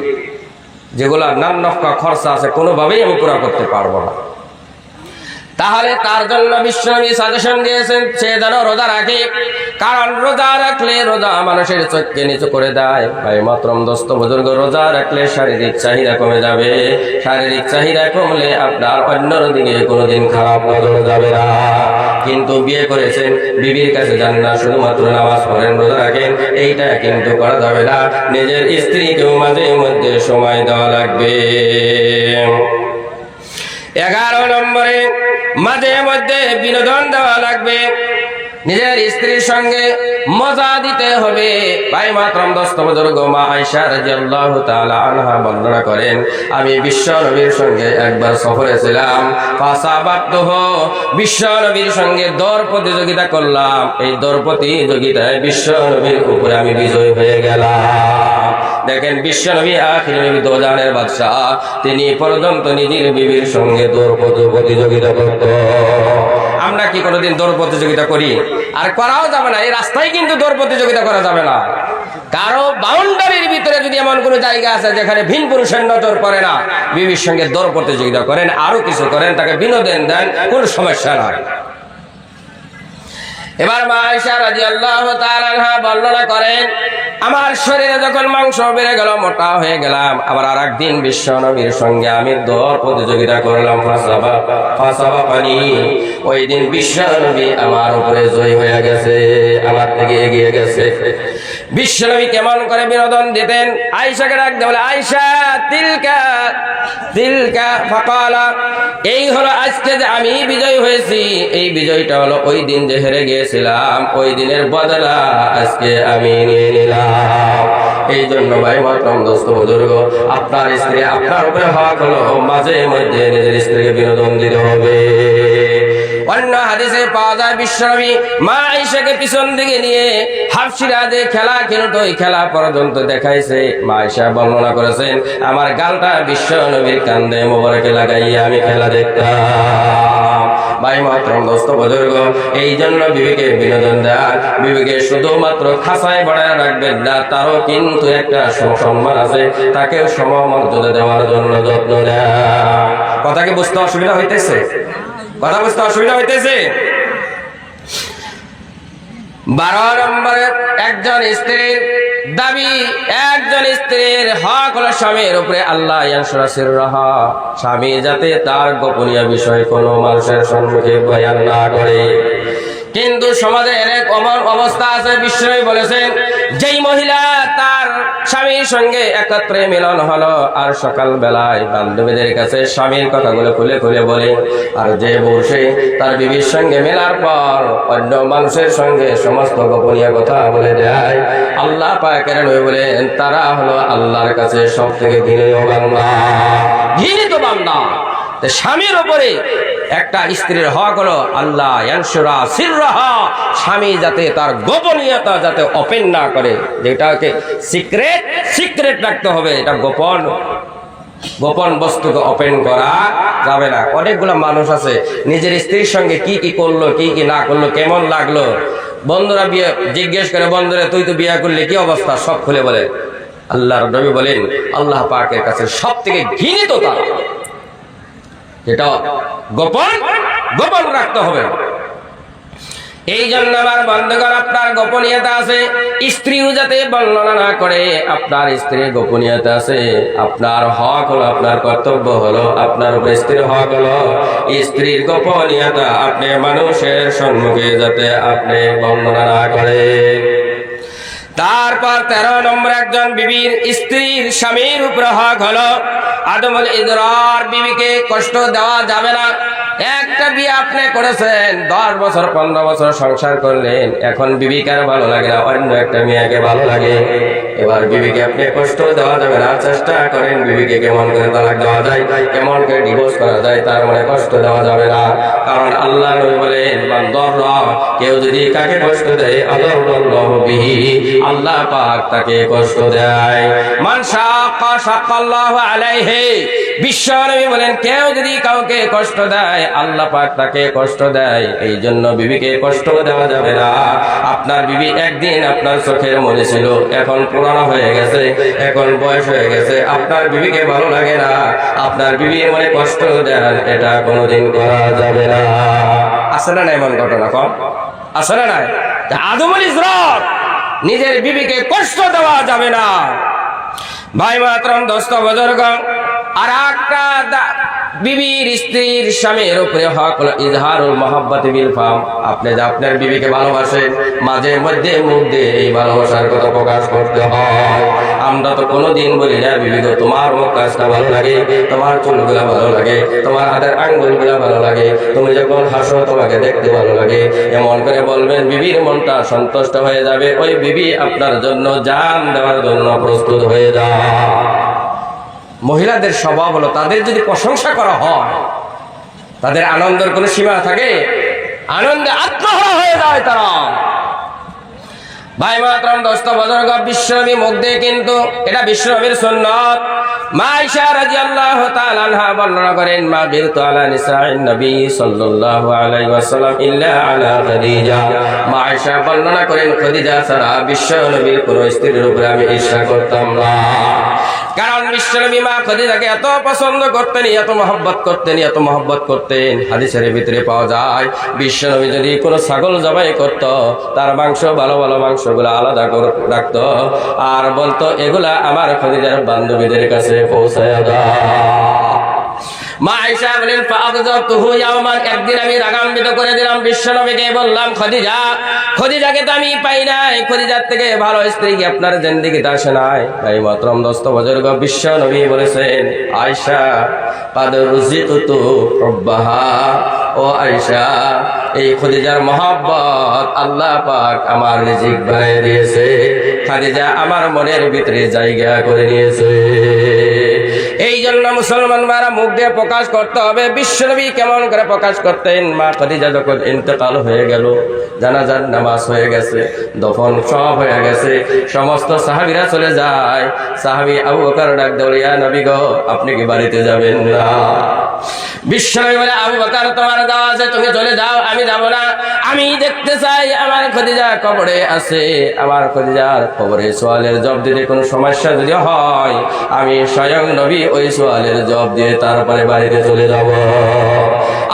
যেগুলা নান্নকা খরচা আছে কোনোভাবেই আমি পুরা করতে পারবো না, তাহলে তার জন্য বিশ্বনবী সাজেশন দিয়েছেন সে যেন রোজা রাখে, কারণ রোজা রাখলে রোজা মানুষের চোখকে নিচু করে দেয়। ভাই মাতরম দোস্ত বুজুর্গ, রোজা রাখলে শারীরিক চাহিদা কমে যাবে, শারীরিক চাহিদা কমলে আপনার অন্যর দিকে কোনোদিন খারাপ নজর যাবে না। কিন্তু বিয়ে করেছেন, বিবির কাছে যান না, শুধুমাত্র নামাজ পড়েন, রোজা রাখেন, এইটা কিন্তু করা যাবে না। নিজের স্ত্রীকেও মাঝে মধ্যে সময় দেওয়া লাগবে। 11 নম্বরে, মাঝে মধ্যে বিনোদন দেওয়া লাগবে, নিজের স্ত্রীর সঙ্গে মজা দিতে হবে। ভাই মাতরম দোস্ত বুজুর্গ, মা আয়েশা রাদিয়াল্লাহু তাআলা আনহা বর্ণনা করেন, আমি বিশ্ব নবীর সঙ্গে একবার সফরে ছিলাম, ফাসাবাতুহু, বিশ্ব নবীর সঙ্গে দৌড় প্রতিযোগিতা করলাম, এই দৌড় প্রতিযোগিতায় বিশ্ব নবীর উপরে আমি বিজয়ী হয়ে গেলাম। দেখেন, বিশ্ব নবী আখির নবী, দোজানের বাদশাহ, তিনি পর্যন্ত নিজের বিবির সঙ্গে দৌড় প্রতিযোগিতা করত। আমরা কি কোনোদিন দৌড় প্রতিযোগিতা করি? আর করাও যাবে না, এই রাস্তায় কিন্তু দৌড় প্রতিযোগিতা করা যাবে না। কারো বাউন্ডারির ভিতরে যদি এমন কোনো জায়গা আছে যেখানে ভিন পুরুষের নজর পড়ে না, বিবির সঙ্গে দৌড় প্রতিযোগিতা করেন, আরো কিছু করেন, তাকে বিনোদন দেন, কোনো সমস্যা নয়। এবার মা আয়েশা রাদিয়াল্লাহু তাআলা আনহা বর্ণনা করেন, আমার শরীরে যখন মাংস বেড়ে গেল, মোটা হয়ে গেলাম, আবার আর একদিন বিশ্ব নবীর সঙ্গে আমি দৌড় প্রতিযোগিতা করলাম, ফাসাবাকানি, ওই দিন বিশ্ব নবী আমার উপরে জয়ী হয়ে গেছে, আমার থেকে এগিয়ে গেছে। বিশ্ব নবী কেমন করে বিনোদন দিতেন? আয়েশাকে ডাক দিয়ে বলে, আয়েশা, তিলকা তিলকা, ফাকালা, এই হলো আজকে যে আমি বিজয় হয়েছি, এই বিজয়টা হলো ওই দিন যে হেরে গিয়েছিলাম, ওই দিনের বদলা আজকে আমি নিয়ে নিলাম। এই জন্য ভাই মাতরম দোস্ত বুজুর্গ, আপনার স্ত্রী আপনার উপরে হক হলো মাঝে মধ্যে নিজের স্ত্রীকে বিনোদন দিতে হবে। অন্য হাদিসে পাওয়া যায়, বিশ্বনবী মা আয়েশাকে পিছন দিকে নিয়ে হাফসিরা যে খেলা খেলত, ওই খেলা পর্যন্ত দেখাইছে। মা আয়েশা বর্ণনা করেছেন, আমার গালটা বিশ্বনবীর কান্দে মোবারকে লাগাইয়া আমি খেলা দেখতাম। ভাই মাতরম দোস্ত বুজুর্গ, এই জন্য বিবিকে বিনোদন দেন, বিবিকে শুধুমাত্র খাঁচায় বাড়ায় রাখবেন না, তারও কিন্তু একটা সম্মান আছে, তাকে সমমর্যাদা দেওয়ার জন্য যত্ন নেন। কথা কি বুঝতে অসুবিধা হইতেছে? কথা বুঝতে অসুবিধা হইতেছে? 12 নম্বরে একজন স্ত্রীর দাবি, একজন স্ত্রীর হক হলো স্বামীর উপরে আল্লাহ ইয়ানসুরা সিররাহা, স্বামী যাতে তার গোপনীয় বিষয় কোনো মানুষের সম্মুখে বয়ান না করে। কিন্তু সমাজে এক অমন অবস্থা আছে, বিশ্বনবী বলেছেন যেই মহিলা তার স্বামীর সঙ্গে একত্রে মিলন হলো আর সকাল বেলায় বান্ধবীদের কাছে স্বামীর কথাগুলো খুলে খুলে বলে, আর যে বসে তার বিবির সঙ্গে মেলার পর অন্য মানুষের সঙ্গে সমস্ত গোপনীয় কথা বলে দেয়, আল্লাহ পাকের নবী বলেন তারা হলো আল্লাহর কাছে সব থেকে ঘৃণিত বান্দা। স্বামীর উপরে একটা স্ত্রীর হক হলো আল্লাহ ইয়ানসুরা সিররাহা, স্বামী যাতে তার গোপনীয়তা যাতে ওপেন না করে, যেটাকে সিক্রেট রাখতে হবে, এটা গোপন বস্তুকে ওপেন করা যাবে না। অনেকগুলো মানুষ আছে নিজের স্ত্রীর সঙ্গে কি কি করলো, কি কি না করলো, কেমন লাগলো, বন্ধুরা বিয়ে জিজ্ঞেস করে, বন্ধুরা তুই তো বিয়ে করলে কি অবস্থা, সব খুলে বলে। আল্লাহর নবী বলেন আল্লাহ পাকের কাছে সব থেকে ঘৃণিত তারা, যেটা গোপন রাখতে হবে। এই জন্য আমার বন্ধুগণ, আপনার গোপনীয়তা আছে, স্ত্রীও যাতে বর্ণনা না করে। আপনার স্ত্রীর গোপনীয়তা আছে, আপনার হক হলো, আপনার কর্তব্য হলো, আপনার স্ত্রীর হক হলো স্ত্রীর গোপনীয়তা আপনি মানুষের সম্মুখে যাতে আপনি বর্ণনা না করে। তারপর 13 নম্বর একজন বিবির স্ত্রীর স্বামীর উপর হক হলো আদমুল ইদরার, বিবিকে কষ্ট দেওয়া যাবে না। একটা বিয়ে আপনি করেছেন, 10 বছর 15 বছর সংসার করলেন, এখন বিবিকার ভালো লাগে না, অন্য একটা মেয়েকে ভালো লাগে। এবার বিবিকে আপনি কষ্ট দেওয়া যাবে না। চেষ্টা করেন বিবিকে কেমন করে তালাক দেওয়া যায়, কেমন করে ডিভোর্স করা যায়, তার মানে কষ্ট দেওয়া যাবে না। কারণ আল্লাহ নবী বলেন বান্দারা, কেউ যদি কাকে কষ্ট দেয় আল্লাহু বিহি, আল্লাহ পাক তাকে কষ্ট দেয়। মান শাক্কা শাক্কাল্লাহু আলাইহি, বিশ্ব নবী বলেন কেউ যদি কাউকে কষ্ট দেয় আল্লাহ পাক তাকে কষ্ট দেয়। এই জন্য বিবিকে কষ্ট দেওয়া যাবে না। আপনার বিবি একদিন আপনার চোখের মনে ছিল, এখন পুরানো হয়ে গেছে, এখন বয়স হয়ে গেছে, আপনার বিবিকে ভালো লাগে না, আপনার বিবির মনে কষ্ট দেন, এটা কোনোদিন করা যাবে না। আসলে না এমন ঘটনা কম আসলে নাই? আদমুল ইজরার, নিজের বিবিকে কষ্ট দেওয়া যাবে না। ভাই মাতরম, দোস্ত বুজুর্গ, আর একটা বিবির স্ত্রীর স্বামীর উপরে হক হলো ইজহারুল মুহাব্বতি বিল ফাম। আপনি যে আপনার বিবিকে ভালোবাসেন, মাঝে মধ্যে মুখ দিয়ে এই ভালোবাসার কথা প্রকাশ করতে হয়। আমরা তো কোনোদিন বলি না বিবিকে তোমার মুখ কাজটা ভালো লাগে, তোমার চুলগুলা ভালো লাগে, তোমার হাতের আঙ্গুলগুলা ভালো লাগে, তুমি যখন হাসো তোমাকে দেখতে ভালো লাগে। এমন করে বলবেন, বিবির মনটা সন্তুষ্ট হয়ে যাবে, ওই বিবি আপনার জন্য জান দেওয়ার জন্য প্রস্তুত হয়ে যায়। মহিলাদের স্বভাব হলো, তাদের যদি প্রশংসা করা হয়, তাদের আনন্দের কোনো সীমা থাকে, আনন্দে আত্মহারা হয়ে যায় তারা। ভাই মাতরম, দোস্ত বুজুর্গ, বিশ্বনবী মুখ দিয়ে কিন্তু এটা বিশ্বনবীর সুন্নাত। মা আয়েশা রাদিয়াল্লাহু তাআলা আনহা বর্ণনা করেন, মা বিরতু আলা নিসাইন নবী সাল্লাল্লাহু আলাইহি ওয়াসাল্লাম ইল্লা আলা খাদিজা। মা আয়েশা বর্ণনা করেন, খাদিজা ছাড়া বিশ্বনবীর কোন স্ত্রীর উপরে আমি ঈর্ষা করতাম না। কারণ বিশ্বনবী মা খাদিজাকে এত পছন্দ করতেন, এত মহব্বত করতেন। হাদিসের ভিতরে পাওয়া যায়, বিশ্বনবী যদি কোনো ছাগল জবাই করত, তার মাংস ভালো মাংসগুলো আলাদা করে রাখতো, আর বলতো এগুলা আমার খাদিজার বান্ধবীদের কাছে পৌঁছায় দাও। মা আয়েশা বলেন, ফাআযতুহু ইয়াওমান, একদিন আমি রাগান্বিত করে দিলাম বিশ্বনবীকে, বললাম খদিজাকে তো আমি পাই নাই, খদিজার থেকে ভালো স্ত্রী কি আপনার জিন্দেগিতে আসে নাই? ভাই মাতরম, দোস্ত বুজুর্গ, বিশ্বনবী বলেছেন, আয়েশা কাদ রুজিকতু হুব্বাহা, ও আয়েশা, এই খদিজার মহব্বত আল্লাহ পাক আমার রিজিক বানিয়ে দিয়েছে, খাদিজা আমার মনের ভিতরে জায়গা করে নিয়েছে। এই জন্য মুসলমান মারা মুখ দিয়ে প্রকাশ করতে হবে। বিশ্বনবী কেমন করে প্রকাশ করতেন? মা খাদিজা যখন ইন্তেকাল হয়ে গেল, জানাজার নামাজ হয়ে গেছে, দফন সব হয়ে গেছে, সমস্ত সাহাবীরা চলে যায়। সাহাবী আবু বকর ডাক দেয়, ইয়া নবী গো, আপনি কি বাড়িতে যাবেন না? বিশ্বনবী বলে, আবু বকর তোমার যাওয়া আছে, তুমি চলে যাও, আমি যাব না। আমি দেখতে চাই আমার খাদিজা কবরে আছে, আমার খাদিজার কবরে সওয়ালের জবাব দিতে কোনো সমস্যা যদি হয়, আমি স্বয়ং নবী ওই সওয়ালের জবাব দিয়ে তারপরে বাড়িতে চলে যাব।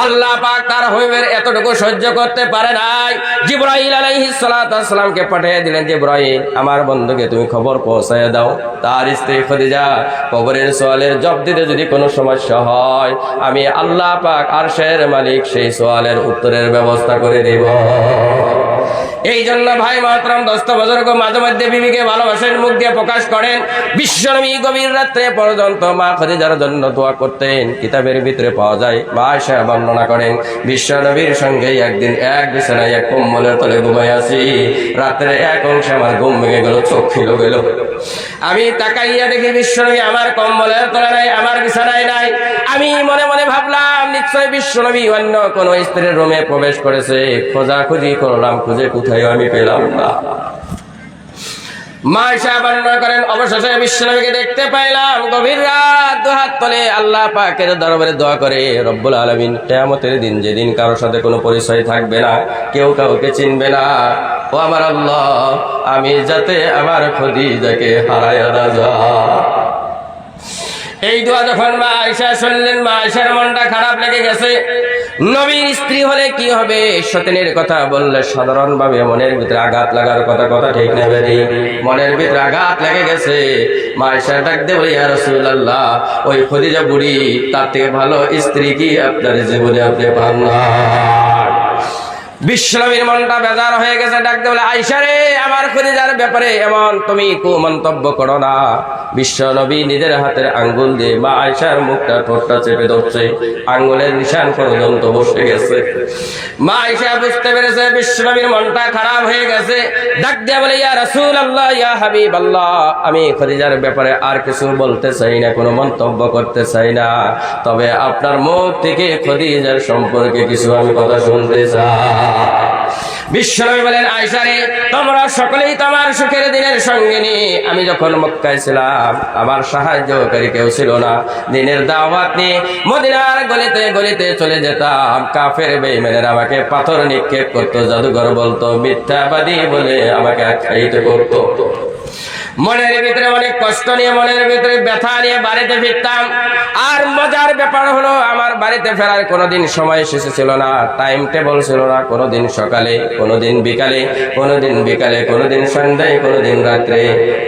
আল্লাহ পাক তার হাবিবের এতটুকু সহ্য করতে পারে নাই, জিবরাইল আলাইহিস সালাতু ওয়াস সালামকে পাঠিয়ে দিলেন, জিবরাইল আমার বন্ধুকে তুমি খবর পৌঁছায় দাও, তার স্ত্রী খাদিজা কবরের সওয়ালের জবাব দিতে যদি কোনো সমস্যা হয়, আমি আল্লাহ পাক আরশের মালিক সেই সওয়ালের উত্তরের ব্যবস্থা করে দেব। এই জন্য ভাই মাহতারাম দোস্ত বুজুর্গ, মাঝে মধ্যে বিবিকে ভালোবাসেন, মুখ দিয়ে প্রকাশ করেন। বিশ্বনবী গভীর রাত্রে পর্যন্ত মা খাদিজার জন্য দোয়া করতেন। কিতাবের ভিতরে পাওয়া যায়, মা আয়েশা বর্ণনা করেন, বিশ্বনবীর সঙ্গে একদিন এক বিছানায় এক কম্বলের তলে ঘুমাই আছি, রাত্রে এক অংশে আমার ঘুম ভেঙে গেল, চোখ খিলো গেল। আমি তাকাইয়া দেখি বিশ্বনবী আমার কম্বলের তলে নাই, আমার বিছানায় নাই। আমি মনে মনে ভাবলাম নিশ্চয় বিশ্বনবী অন্য কোন স্ত্রীর রুমে প্রবেশ করেছে। খোঁজাখুঁজি করলাম, খুঁজে কোথায় আমি পেলাম না। মা আয়েশা বর্ণনা করেন, অবশেষে বিশ্বনবীকে দেখতে পাইলাম গভীর রাত দুহাত তলে আল্লাহ পাকের দরবারে দোয়া করে, রব্বুল আলামিন কিয়ামতের দিন যেদিন কারোর সাথে কোনো পরিচয় থাকবে না, কেউ কাউকে চিনবে না, ও আমার আল্লাহ আমি যাতে আমার খাদিজাকে হারায়া না যায়। এই দোয়া যখন মা আয়েশা শুনলেন, মা আয়েশার মনটা খারাপ লেগে গেছে। নবীর স্ত্রী হলে কি হবে, সতীনের কথা বললে সাধারণ ভাবে মনের ভিতরে আঘাত লাগার কথা, কথা ঠিক নেবে, মনের ভিতরে আঘাত লেগে গেছে। মা আয়েশা ডাক দিয়ে বলে, ইয়া রাসূলুল্লাহ, ওই খাদিজা বুড়ি তার থেকে ভালো স্ত্রী কি আপনার জীবনে আপনি পান না? বিশ্বনবীর মনটা বেজার হয়ে গেছে, ডাকতে বলে, আয়েশা রে, আমার খাদিজার ব্যাপারে এমন তুমি কুমন্তব্য করো না। বিশ্বনবী নিজের হাতের আঙ্গুল দিয়ে মা আয়েশার মুখটা ঠোঁটটা চেপে ধরছে, আঙ্গুলের নিশান পর্যন্ত বসে গেছে। মা আয়েশা বুঝতে পেরেছে বিশ্বনবীর মনটা খারাপ হয়ে গেছে, ডাক দিয়ে বলে, ইয়া রাসূলুল্লাহ, ইয়া হাবিবাল্লাহ, আমি খাদিজার ব্যাপারে আর কিছু বলতে চাই না, কোনো মন্তব্য করতে চাই না, তবে আপনার মুখ থেকে খাদিজার সম্পর্কে কিছু আমি কথা শুনতে চাই। বিশ্বনবী বলেন, আয়েশা রে, তোমরা সকলেই তোমার সুখের দিনের সঙ্গিনী। আমি যখন মক্কায় ছিলাম আমার সাহায্যকারী কেউ ছিল না। দিনের দাওয়াত নিয়ে মদিনার গলিতে গলিতে চলে যেতাম, কাফের বেঈমানেরা আমাকে পাথর নিক্ষেপ করতো, জাদুঘর বলতো, মিথ্যাবাদী বলে আমাকে আখ্যায়িত করতো। মনের ভিতরে অনেক কষ্ট নিয়ে, মনের ভিতরে ব্যথা নিয়ে বাড়িতে ফিরতাম। আর মজার ব্যাপার হলো, আমার বাড়িতে ফেরার কোনোদিন সময় শেষে ছিল না, টাইম টেবল ছিল না। কোনোদিন সকালে, কোনোদিন বিকালে, কোনোদিন বিকালে, কোনোদিন সন্ধ্যায়, কোনোদিন রাত্রে।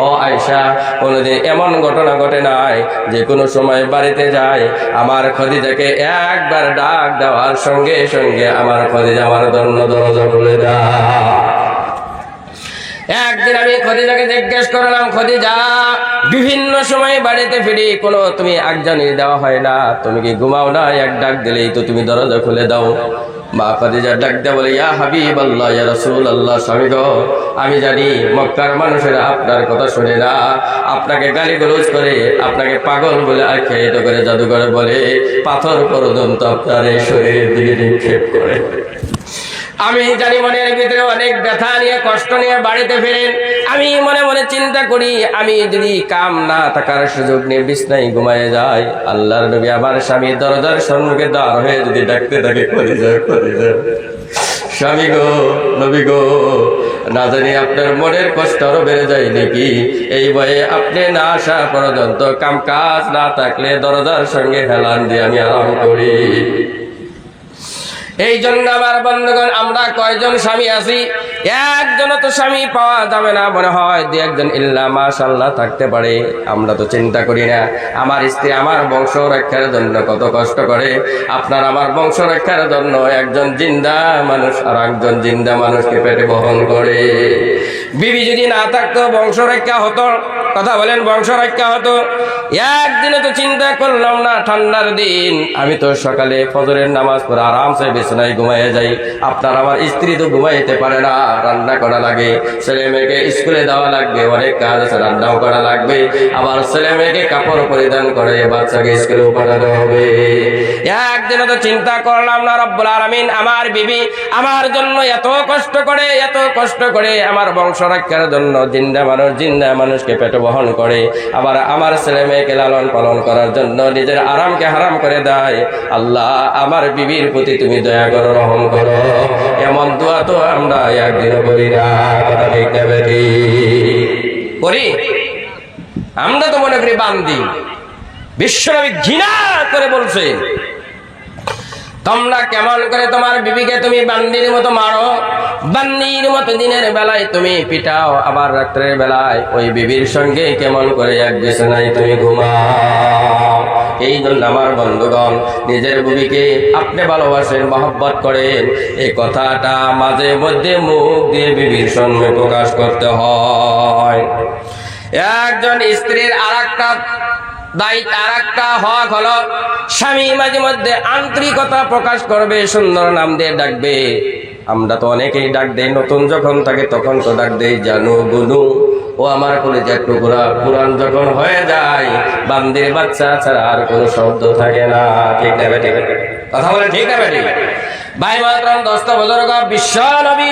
ও আয়েশা, কোনোদিন এমন ঘটনা ঘটে নাই যে কোনো সময় বাড়িতে যায়, আমার খাদিজাকে একবার ডাক দেওয়ার সঙ্গে সঙ্গে আমার খাদিজা আমার জন্য দরজা খুলে দেয়। একদিন আমি খাদিজাকে জিজ্ঞেস করলাম, খাদিজা, বিভিন্ন সময় বাড়িতে ফিরি, কোনো তুমি আগজানি দেওয়া হয় না, তুমি কি ঘুমাও না? এক ডাক দিলেই তো তুমি দরজা খুলে দাও। মা খাদিজা ডাক দেয়া বলে, ইয়া হাবিবাল্লাহ, ইয়া রাসূলুল্লাহ, স্বামী গো, আমি জানি মক্কার মানুষেরা আপনার কথা শুনে না, আপনাকে গালিগালাজ করে, আপনাকে পাগল বলে আখ্যায়িত করে, জাদুঘর বলে, পাথর পর্যন্ত আপনার এই শরীরের দিকে নিক্ষেপ করে। আমি জানি মনের ভিতরে অনেক ব্যথা নিয়ে, কষ্ট নিয়ে বাড়িতে ফিরেন। আমি মনে মনে চিন্তা করি, আমি যদি কাম না থাকার সুযোগ নিয়ে বিছনায় ঘুমায় যাই, আল্লাহর নবী আমার স্বামী দরজার সম্মুখে দাঁড় হয়ে যদি ডাকতে থাকে, খাদিজা, খাদিজা, স্বামী গো, নবী গো, না জানি আপনার মনের কষ্ট আরো বেড়ে যায় নাকি। এই ভয়ে আপনি না আসা পর্যন্ত কাম কাজ না থাকলে দরজার সঙ্গে হেলান দিয়ে আমি আরাম করি। এই জন্য আমার বন্ধুগণ, আমরা কয়জন স্বামী আছি? একজনও তো স্বামী পাওয়া যাবে না, মনে হয় দু একজন ইল্লা মাশাআল্লাহ থাকতে পারে। আমরা তো চিন্তা করি না, আমার স্ত্রী আমার বংশ রক্ষার জন্য কত কষ্ট করে। আপনার আমার বংশ রক্ষার জন্য একজন জিন্দা মানুষ আর একজন জিন্দা মানুষকে পেটে বহন করে। বিবি যদি না থাকতো বংশ রক্ষা হতো, কথা বলেন, বংশ রক্ষা হতো। একদিনে তো চিন্তা করলাম না, ঠান্ডার দিন আমি তো সকালে ফজরের নামাজ পড়ে আরামসে বিছানায় ঘুমাইয়ে যাই। আপনার আমার স্ত্রী তো ঘুমাইতে পারে না, রান্না করা লাগে, ছেলে মেয়েকে স্কুলে দেওয়া লাগবে, অনেক কাজ আছে, রান্নাও করা লাগবে, আবার ছেলে মেয়েকে কাপড় পরিধান করে বাচ্চাকে স্কুলেও পাঠাতে হবে। একদিনে তো চিন্তা করলাম না, রব্বুল আলামিন আমার বিবি আমার জন্য এত কষ্ট করে, এত কষ্ট করে, আমার বংশ রক্ষার জন্য জিন্দা মানুষকে পেটে বহন করে, আবার আমার ছেলে মেয়েকে লালন পালন করার জন্য নিজের আরামকে হারাম করে দেয়। আল্লাহ, আমার বিবির প্রতি তুমি দয়া করো, রহম করো। এমন দোয়া তো আমরা একদিনও করি না, করি? আমরা তো মনে করি বান্দি। বিশ্বনবী ঘৃণা করে বলছেন, তোমরা কেমন করে তোমার বিবিকে তুমি বান্দির মতো মারো, বান্দির মতো দিনের বেলায় তুমি পিটাও, আবার রাত্রের বেলায় ওই বিবির সঙ্গে কেমন করে এক বিছানায় তুমি ঘুমাও। এই জন্য আমার বন্ধুগণ, নিজের বিবিকে আপনি ভালোবাসেন, মহব্বত করেন, এই কথাটা মাঝে মধ্যে মুখ দিয়ে বিবির সঙ্গে প্রকাশ করতে হয়। একজন স্ত্রীর আরেকটা দায়িত্ব, আরেকটা হক হলো স্বামী মাঝে মধ্যে আন্তরিকতা প্রকাশ করবে, সুন্দর নাম দিয়ে ডাকবে। আমরা তো অনেকেই ডাক দেই, নতুন যখন থাকে তখন তো ডাক দেই জানু গুনু, ও আমার কলিজার টুকরা। পুরান যখন হয়ে যায়, বান্দির বাচ্চা ছাড়া আর কোনো শব্দ থাকে না। ঠিক না বেটি? কথা বলে ঠিক না বেটি? ভাই মাতরম, দোস্ত বুজুর্গ, বিশ্ব নবী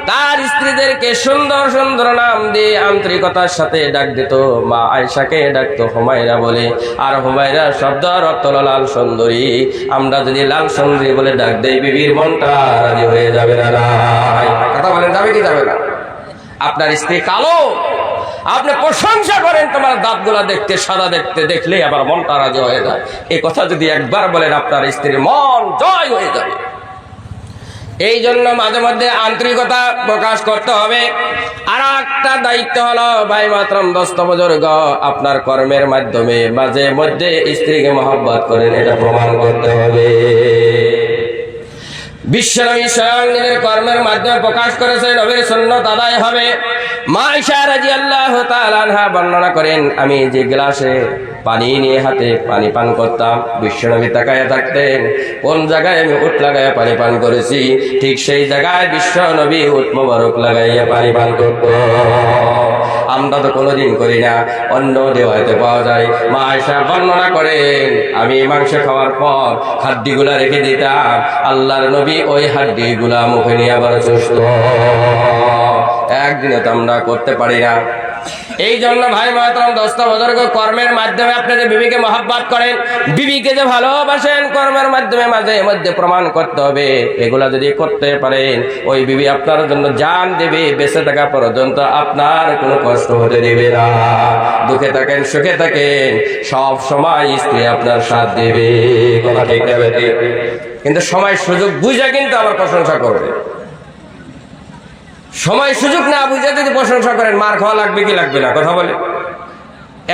তার স্ত্রীদেরকে সুন্দর সুন্দর নাম দিয়ে আন্তরিকতার সাথে ডাক দিত। মা আয়েশাকে ডাকতো হুমায়রা বলে, আর হুমায়রা শব্দ অর্থ হলো লাল সুন্দরী। আমরা যদি লাল সুন্দরী বলে ডাক দেই, বিবির মনটা রাজি হয়ে যাবে না? কথা বলেন, যাবে কি যাবে না? আপনার স্ত্রী কালো, আপনি প্রশংসা করেন তোমার দাঁতগুলা দেখতে সাদা, দেখতে দেখলে আবার মনটা রাজি হয়ে যায়। এই কথা যদি একবার বলেন, আপনার স্ত্রীর মন জয় হয়ে যাবে। এই জন্য মাঝে মধ্যে আন্তরিকতা প্রকাশ করতে হবে। আর একটা দায়িত্ব হলো ভাই মাতরম, দোস্ত বুজুর্গ, আপনার কর্মের মাধ্যমে মাঝে মধ্যে স্ত্রীকে মহব্বত করেন, এটা প্রমাণ করতে হবে। বিশ্বনবী স্বয়ং নিজের কর্মের মাধ্যমে প্রকাশ করেছে নবীর সুন্নাত আদায় হবে। মা আয়েশা রাদিয়াল্লাহু তাআলা আনহা বর্ণনা করেন, আমি যে গ্লাসে পানি নিয়ে হাতে পানি পান করতাম, বিশ্বনবী তাকায় থাকতেন, কোন জায়গায় আমি উট লাগাইয়া পানি পান করেছি, ঠিক সেই জায়গায় বিশ্বনবী উট মোবারক লাগাইয়া পানি পান করত। আমরা তো কোনোদিন করি না, অন্য দেওয়াতে পাওয়া যায়। মা আয়েশা বর্ণনা করেন, আমি মাংস খাওয়ার পর হাড্ডিগুলা রেখে দিতাম, আল্লাহর নবী ওই হাড্ডিগুলা মুখে নিয়ে আবার সুস্থ। একদিনে তো আমরা করতে পারি না। এই জন্য ভাই মাতরম, দোস্ত বুজুর্গ, কর্মের মাধ্যমে আপনি যে বিবিকে মহব্বত করেন, বিবিকে যে ভালোবাসেন, কর্মের মাধ্যমে মাঝে মধ্যে প্রমাণ করতে হবে। এগুলা যদি করতে পারেন, ওই বিবি আপনার জন্য জান দেবে, বেঁচে থাকা পর্যন্ত আপনার কোনো কষ্ট হতে দেবে না। দুঃখে থাকেন, সুখে থাকেন, সব সময় স্ত্রী আপনার সাথ দেবে। কথা ঠিক না বেটি? কিন্তু সময় সুযোগ বুঝে কিন্তু আমার প্রশংসা করবে। সময় সুযোগ না বুঝে যদি প্রশংসা করেন, মার খাওয়া লাগবে কি লাগবে না? কথা বলে।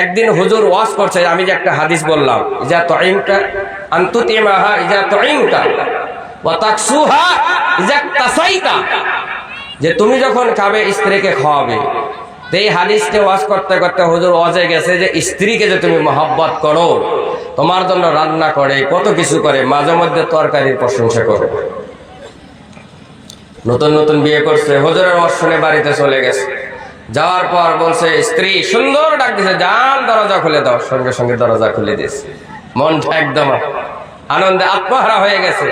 একদিন হুজুর ওয়াজ করছে, আমি যে একটা হাদিস বললাম, ইজা তুইমকা আনতুতিমাহা ইজা তুইমকা ওয়া তাকসুহা ইজা তাসাইতা, যে তুমি যখন খাবে স্ত্রীকে খাওয়াবে। এই হাদিসকে ওয়াজ করতে করতে হুজুর ওয়াজে গেছে যে স্ত্রীকে যে তুমি মহব্বত করো, তোমার জন্য রান্না করে, কত কিছু করে, মাঝে মধ্যে তরকারির প্রশংসা করো। নতুন নতুন বিয়ে করছে, হুজুরের ওয়াজ শুনে বাড়িতে চলে গেছে। যাওয়ার পর বলছে, স্ত্রী সুন্দর ডাক দিছে, যান দরজা খুলে দাও। সঙ্গে সঙ্গে দরজা খুলে দিয়েছে, মনটা একদম আনন্দে আত্মহারা হয়ে গেছে।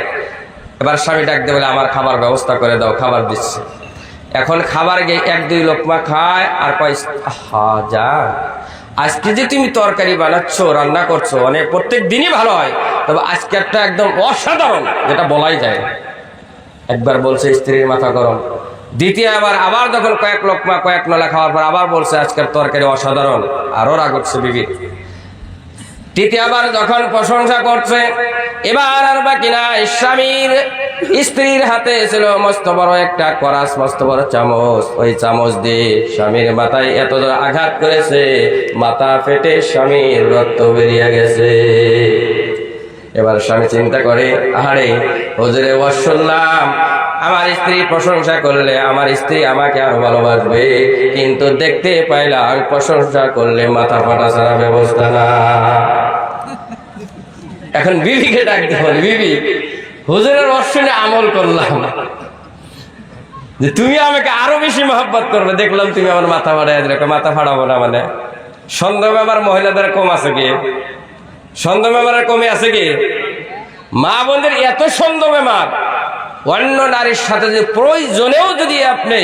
এবার স্বামী ডাক দিয়ে বলে, আমার খাবার ব্যবস্থা করে দাও, খাবার দিচ্ছে। এখন খাবার গিয়ে এক দুই লোকমা খায় আর কয়, হা যা, আজকে যে তুমি তরকারি বানাচ্ছ, রান্না করছো, অনেক প্রত্যেক দিনই ভালো হয়, তবে আজকে একটা একদম অসাধারণ, যেটা বলাই যায়। একবার বলছে স্ত্রীর মাথা গরম, দ্বিতীয়বার আবার যখন কয়েক লোকমা কয়েক নলা খাওয়ার পর আবার বলছে আজকের তরকারি অসাধারণ, আরো রাগ হচ্ছে বিবি। তৃতীয়বার যখন প্রশংসা করছে, এবার আর বাকি না, স্বামীর স্ত্রীর হাতে ছিল মস্ত বড় একটা করাস, মস্ত বড় চামচ। ওই চামচ দিয়ে স্বামীর মাথায় এত আঘাত করেছে, মাথা ফেটে স্বামীর রক্ত বেরিয়ে গেছে। এবার স্বামী চিন্তা করে, আরে হুজুরে ওয়াজ শুনলাম, আমার স্ত্রী প্রশংসা করলে আমার স্ত্রী আমাকে আরো ভালোবাসবে, কিন্তু দেখতে পাইলাম প্রশংসা করলে মাথা ফাটা ছাড়া ব্যবস্থা না। এখন বিবিকে ডাক দিয়ে বলে, বিবি হুজুরের ওয়াজ শুনে আমল করলাম যে তুমি আমাকে আরো বেশি মহব্বত করবে, দেখলাম তুমি আমার মাথা ফাটাই দিলে। মাথা ফাটাবো না মানে? সন্দেহ ব্যাপার মহিলাদের কম আছে কি? সন্দেহ ব্যাপারের কমে আছে কি? মা বোনদের এত সন্দেহ ব্যাপার, অন্য নারীর সাথে যদি প্রয়োজনেও যদি আপনি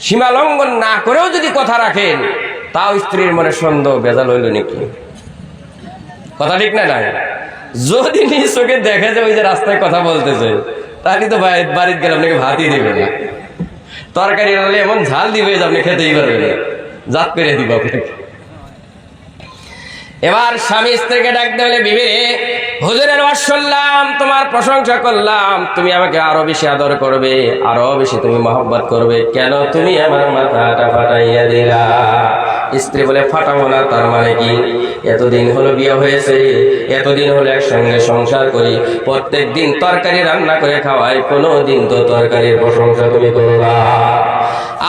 সীমা লঙ্ঘন না করেও যদি কথা রাখেন, তাও স্ত্রীর মনে সন্দেহ ভেজাল হইল নাকি? কথা ঠিক না? না, যদি নিজ চোখে দেখে যে ওই যে রাস্তায় কথা বলতেছে, তাহলে তো বাড়িতে গেলে আপনাকে ভাতই দিবে না, তরকারি হলে এমন ঝাল দিবে যে আপনি খেতেই পারবেন না, জাত করে দিব আপনাকে। এবার স্বামী স্ত্রীকে ডাকতে হলে, বিবি হুজুরের ওয়াজ শুনলাম, তোমার প্রশংসা করলাম, তুমি আমাকে আরো বেশি আদর করবে, আরো বেশি তুমি মহব্বত করবে, কেন তুমি আমার মাথাটা ফাটাইয়া দিলা? স্ত্রী বলে, ফাটাবো না তার মানে কি? এতদিন হলো বিয়ে হয়েছে, এতদিন হলো একসঙ্গে সংসার করি, প্রত্যেক দিন তরকারি রান্না করে খাওয়াই, কোনো দিন তো তরকারির প্রশংসা তুমি করো না।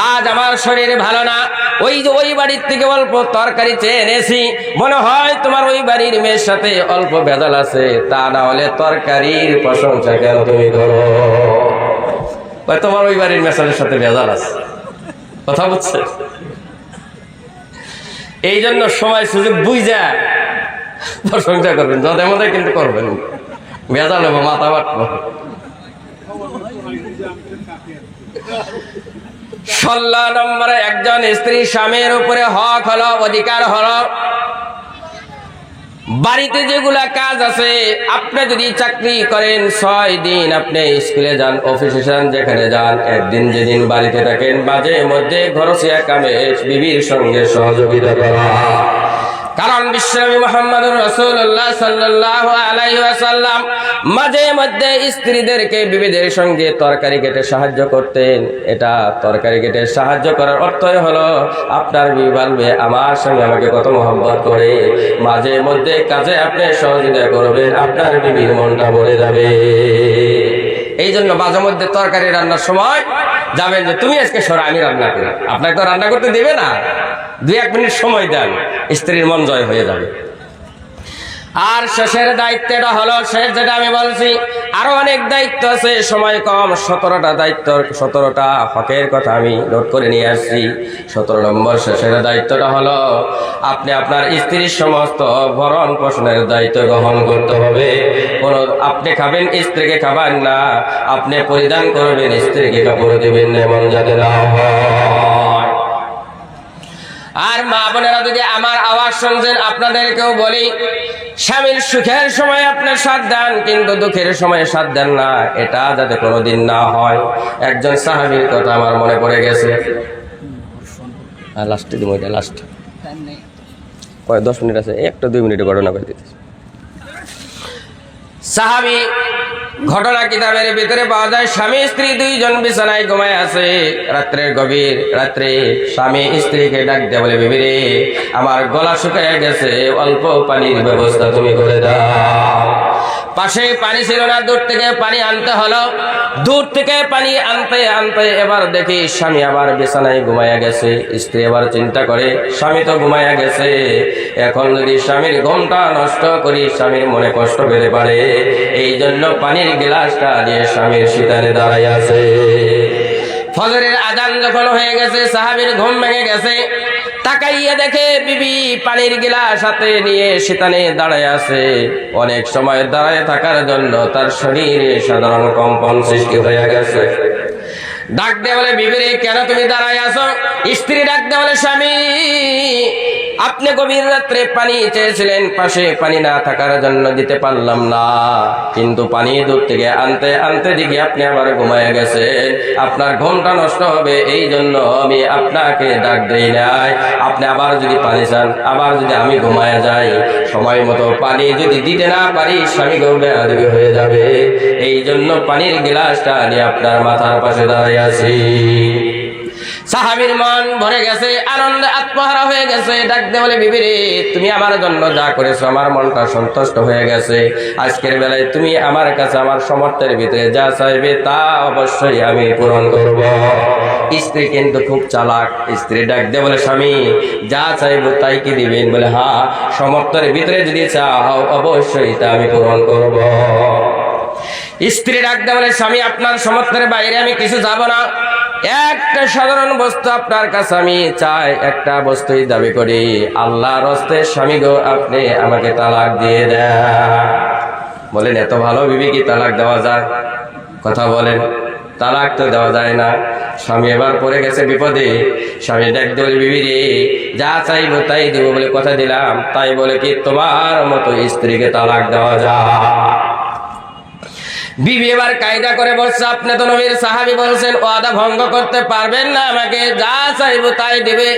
আজ আমার শরীর ভালো না, ওই বাড়ির থেকে অল্প তরকারি চেয়ে এনেছি, মনে হয় তোমার ওই বাড়ির মেয়ের সাথে অল্প ভেজাল আছে, তা না হলে তরকারির প্রশংসা কেন তুমি করো? তোমার ওই বাড়ির মেয়ের সাথে ভেজাল আছে, কথা বুঝছে? এই জন্য সময় সুযোগ বুঝা প্রশংসা করবেন, যদের মধ্যে কিন্তু করবেন, ভেজাল হবো, মাথা বাটবো। 16 নম্বরে একজন স্ত্রী স্বামীর উপরে হক হলো, অধিকার হলো, বাড়িতে যেগুলা কাজ আছে, আপনি যদি চাকরি করেন 6 দিন আপনি স্কুলে যান, অফিসে যান, যেখানে যান, একদিন যেদিন বাড়িতে থাকেন, মাঝে মধ্যে ঘরোয়া কামে বিবির সঙ্গে সহযোগিতা করা। কারণ বিশ্বনবী মুহাম্মদুর রাসূলুল্লাহ সাল্লাল্লাহু আলাইহি ওয়াসাল্লাম মাঝে মধ্যে স্ত্রীদেরকে বিবিদের সঙ্গে তরকারি কেটে সাহায্য করতেন। এটা তরকারি কেটে সাহায্য করার অর্থই হলো আপনার বিবি বলবে, আমার সঙ্গে আমাকে কত মহব্বত করে, মাঝে মধ্যে কাজে আপনি সহযোগিতা করবেন, আপনার বিবির মনটা ভরে যাবে। এই জন্য মাঝে মধ্যে তরকারি রান্নার সময় যাবেন যে তুমি আজকে সরো, আমি রান্না করি। আপনাকে তো রান্না করতে দেবে না, 2-1 মিনিট সময় দেন, স্ত্রীর মন জয় হয়ে যাবে। আর শেষের দায়িত্বটা হলো, শেষ যেটা আমি বলছি, আরো অনেক দায়িত্ব আছে, সময় কম, 17টা দায়িত্ব, 17টা হকের কথা আমি নোট করে নিয়ে আসছি। 17 নম্বর শেষের দায়িত্বটা হলো, আপনি আপনার স্ত্রীর সমস্ত ভরণ পোষণের দায়িত্ব গ্রহণ করতে হবে। আপনি খাবেন, স্ত্রীকে খাবেন না, আপনি পরিধান করবেন, স্ত্রীকে কাপড় দেবেন, এমন যাতে না হয়। আর মা বোনেরা, যদি আমার আওয়াজ শুনছেন, আপনাদেরকেও বলি, স্বামীর সুখের সময় আপনার সাথ দেন, কিন্তু দুঃখের সময় সাথ দেন না, এটা যাতে কোনোদিন না হয়। একজন সাহাবীর কথা আমার মনে পড়ে গেছে, লাস্টে দিব, এটা লাস্ট 10 মিনিট আছে, 1-2 মিনিটে ঘটনা করে দিতে। সাহাবী ঘটনা কিতাবের ভিতরে পাওয়া যায়, স্বামী স্ত্রী 2 জন বিছানায় ঘুমায় আছে। রাত্রের গভীর রাত্রে স্বামী স্ত্রীকে ডাক দিয়ে বলে, বিবি রে, আমার গলা শুকিয়ে গেছে, অল্প পানির ব্যবস্থা তুমি করে দাও। পাশে পানি ছিল না, দূর থেকে পানি আনতে হলো। দূর থেকে পানি আনতে আনতে এবার দেখি স্বামী আবার বিছানায় ঘুমায়া গেছে। স্ত্রী এবার চিন্তা করে, স্বামী তো ঘুমায়া গেছে, এখন যদি স্বামীর ঘুমটা নষ্ট করি, স্বামীর মনে কষ্ট পেতে পারে। এই জন্য পানির গ্লাসটা নিয়ে স্বামীর সিতারে দাঁড়াই আছে। ফজরের আজান যখন হয়ে গেছে, সাহাবীর ঘুম ভেঙে গেছে, তাকাইয়া দেখে বিবি পানির গিলাস হাতে নিয়ে সিতানে দাঁড়ায় আছে। অনেক সময় দাঁড়ায় থাকার জন্য তার শরীরে সাধারণ কম্পন সৃষ্টি হয়ে গেছে। ডাক দিয়ে বলে, বিবি রে, কেন তুমি দাঁড়ায় আছো? স্ত্রী ডাক দিয়ে বলে, স্বামী, আপনি গভীর রাত্রে পানি চেয়েছিলেন, পাশে পানি না থাকার জন্য দিতে পারলাম না, কিন্তু পানি দূর থেকে আনতে আনতে দেখি আপনি আবার ঘুমায় গেছেন, আপনার ঘুমটা নষ্ট হবে, এই জন্য আমি আপনাকে ডাক দেই নাই। আপনি আবার যদি পানি চান, আবার যদি আমি ঘুমায় যাই, সময় মতো পানি যদি দিতে না পারি, স্বামী গৌবে আদবি হয়ে যাবে। এই জন্য পানির গ্লাসটা নিয়ে আপনার মাথার পাশে দাঁড়িয়ে আছি। সাহাবীর মন ভরে গেছে, আনন্দে আত্মহারা হয়ে গেছে। ডাক দিয়ে বলে, বিবি রে, তুমি আমার জন্য যা করেছো, আমার মনটা সন্তুষ্ট হয়ে গেছে। আজকের বেলায় তুমি আমার কাছে আমার সামর্থ্যের ভিতরে যা চাইবে তা অবশ্যই আমি পূরণ করব। স্ত্রী কিন্তু খুব চালাক। স্ত্রী ডাক দিয়ে বলে, স্বামী, যা চাইবো তাই কি দিবেন? বলে, হ্যাঁ, সামর্থ্যের ভিতরে যদি চাও অবশ্যই তা আমি পূরণ করব। স্ত্রী ডাক দিয়ে বলে, স্বামী, আপনার সামর্থ্যের বাইরে আমি কিছু যাব না, একটা সাধারণ বস্তু আপনার কাছে আমি চাই, একটা বস্তুই দাবি করি, আল্লাহর হস্তে স্বামী গো, আপনি আমাকে তালাক দিয়ে দেন। বলেন, এত ভালো বিবি কি তালাক দেওয়া যায়? কথা বলেন, তালাক তো দেওয়া যায় না। স্বামী এবার পড়ে গেছে বিপদে। স্বামী ডাক দিয়ে বলে, বিবি রে, যা চাইবো তাই দিব বলে কথা দিলাম, তাই বলে কি তোমার মতো স্ত্রীকে তালাক দেওয়া যায়? বিবি এবার কায়দা করে বলছে, আপনি তো নবীর সাহাবী বলছেন ওয়াদা ভঙ্গ করতে পারবেন না, আমাকে যা চাইবো তাই দিবে,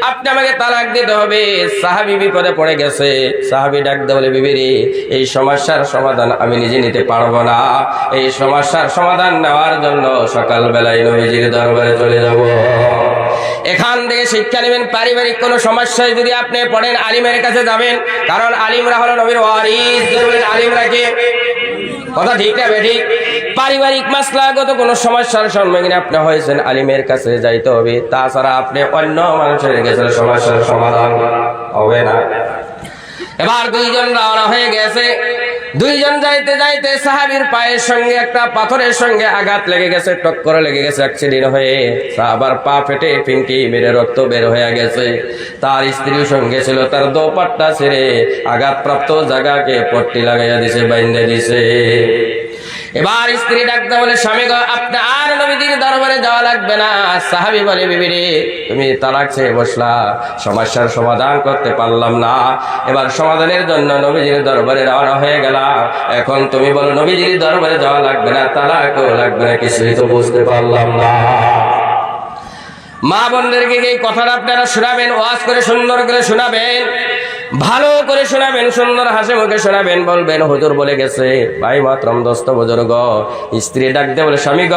আপনি আমাকে তালাক দিতে হবে। সাহাবী বিপদে পড়ে গেছে। সাহাবী ডাক দিয়ে বলে, বিবি রে, এই সমস্যার সমাধান আমি নিজে নিতে পারবো না, এই সমস্যার সমাধান নেওয়ার জন্য সকালবেলায় নবীজির দরবারে চলে যাব। এখান থেকে শিক্ষা নেবেন, পারিবারিক কোনো সমস্যায় যদি আপনি পড়েন আলিমের কাছে যাবেন, কারণ আলিমরা হলো নবীর ওয়ারিস। আলিমরা কে? কথা ঠিক না বেঠিক? পারিবারিক মাসলাগত কোনো সমস্যার সম্মুখীন আপনি হয়েছেন, আলিমের কাছে যাইতে হবে, তাছাড়া আপনি অন্য মানুষের কাছে সমস্যার সমাধান হবে না। এবার দুইজন রওনা হয়ে গেছে। দুইজন যাইতে যাইতে সাহাবীর পায়ের সঙ্গে একটা পাথরের সঙ্গে আঘাত লেগে গেছে, টক্কর লেগে গেছে, অ্যাক্সিডেন্ট হয়ে সাহাবার পা ফেটে পিঙ্কি মেরে রক্ত বের হয়ে গেছে। তার স্ত্রীর সঙ্গে ছিল, তার দোপাট্টা ছেড়ে আঘাতপ্রাপ্ত জায়গাকে পট্টি লাগাইয়া দিছে, বাইন্ধে দিছে। এবার স্ত্রী ডাকতে বলে, স্বামী গো, আপনি আর নবীজির দরবারে যাওয়া লাগবে না। সাহাবী বলে, বিবি রে, তুমি তালাক চেয়ে বসলা, সমস্যার সমাধান করতে পারলাম না, এবার সমাধানের জন্য নবীজির দরবারে রওনা হয়ে গেলাম। এখন তুমি বলো নবীজির দরবারে যাওয়া লাগবে না, তালাকও লাগবে না, কিছুই তো বুঝতে পারলাম না। মা বোনদেরকে এই কথাটা আপনারা শোনাবেন, ওয়াজ করে সুন্দর করে শোনাবেন, ভালো করে শোনাবেন, সুন্দর হাসি মুখে শোনাবেন। বলবেন, হুজুর বলে গেছে, ভাই মাতরম দোস্ত বুজুর্গ। স্ত্রী ডাক দিয়ে বলে, স্বামী গ,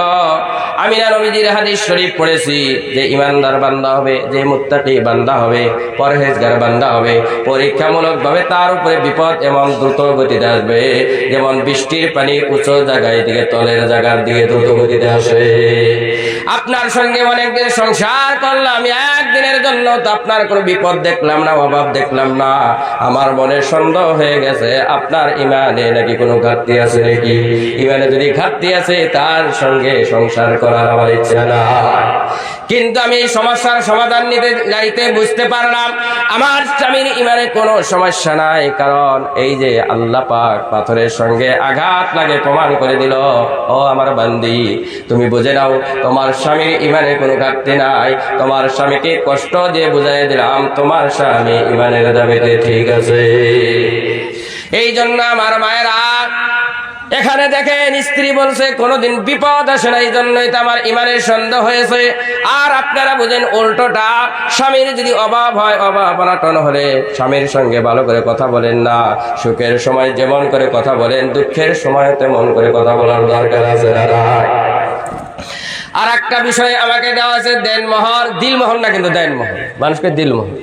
আমি না নবীজির হাদিস শরীফ পড়েছি যে ইমানদার বান্দা হবে, যে মুত্তাকি বান্দা হবে, পরহেজগার বান্দা হবে, পরীক্ষামূলক ভাবে তার উপরে বিপদ এমন দ্রুত গতিতে আসবে যেমন বৃষ্টির পানি উঁচু জায়গায় দিকে তলের জায়গার দিকে দ্রুত গতিতে আসে। আপনার সঙ্গে অনেকদিন সংসার করলাম, একদিনের জন্য তো আপনার কোনো বিপদ দেখলাম না, অভাব দেখলাম না, আমার মনে সন্দেহ হয়ে গেছে আপনার ইমানে নাকি কোনো ঘাটতি আছে নাকি। ইমানে যদি ঘাটতি আছে, তার সঙ্গে সংসার করার আমার ইচ্ছা না। কিন্তু আমি এই সমস্যার সমাধান নিতে যাইতে বুঝতে পারলাম আমার স্বামীর ইমানে কোনো সমস্যা নাই, কারণ এই যে আল্লাহ পাক পাথরের সঙ্গে আঘাত লাগে প্রমাণ করে দিল, ও আমার বান্দি, তুমি বুঝে নাও তোমার স্বামীর ইমানে কোনো ঘাটতি নাই। তোমার স্বামীকে কষ্ট দিয়ে বুঝাই দিলাম, তোমার স্বামী ইমানের দাবিতে ঠিক আছে। এই জন্য আমার মায়েরা, এখানে দেখেন স্ত্রী বলছে কোনোদিন বিপদ আসে না, এই জন্যই তো আমার ইমানের সন্দেহ হয়েছে। আর আপনারা বুঝেন উল্টোটা, স্বামীর যদি অভাব হয়, অভাব অনটন হলে স্বামীর সঙ্গে ভালো করে কথা বলেন না। সুখের সময় যেমন করে কথা বলেন, দুঃখের সময় তেমন করে কথা বলার দরকার আছে। আর একটা বিষয় আমাকে দেওয়া আছে দেনমোহর, দিলমোহর না কিন্তু দেনমোহর, মানুষকে দিলমোহর।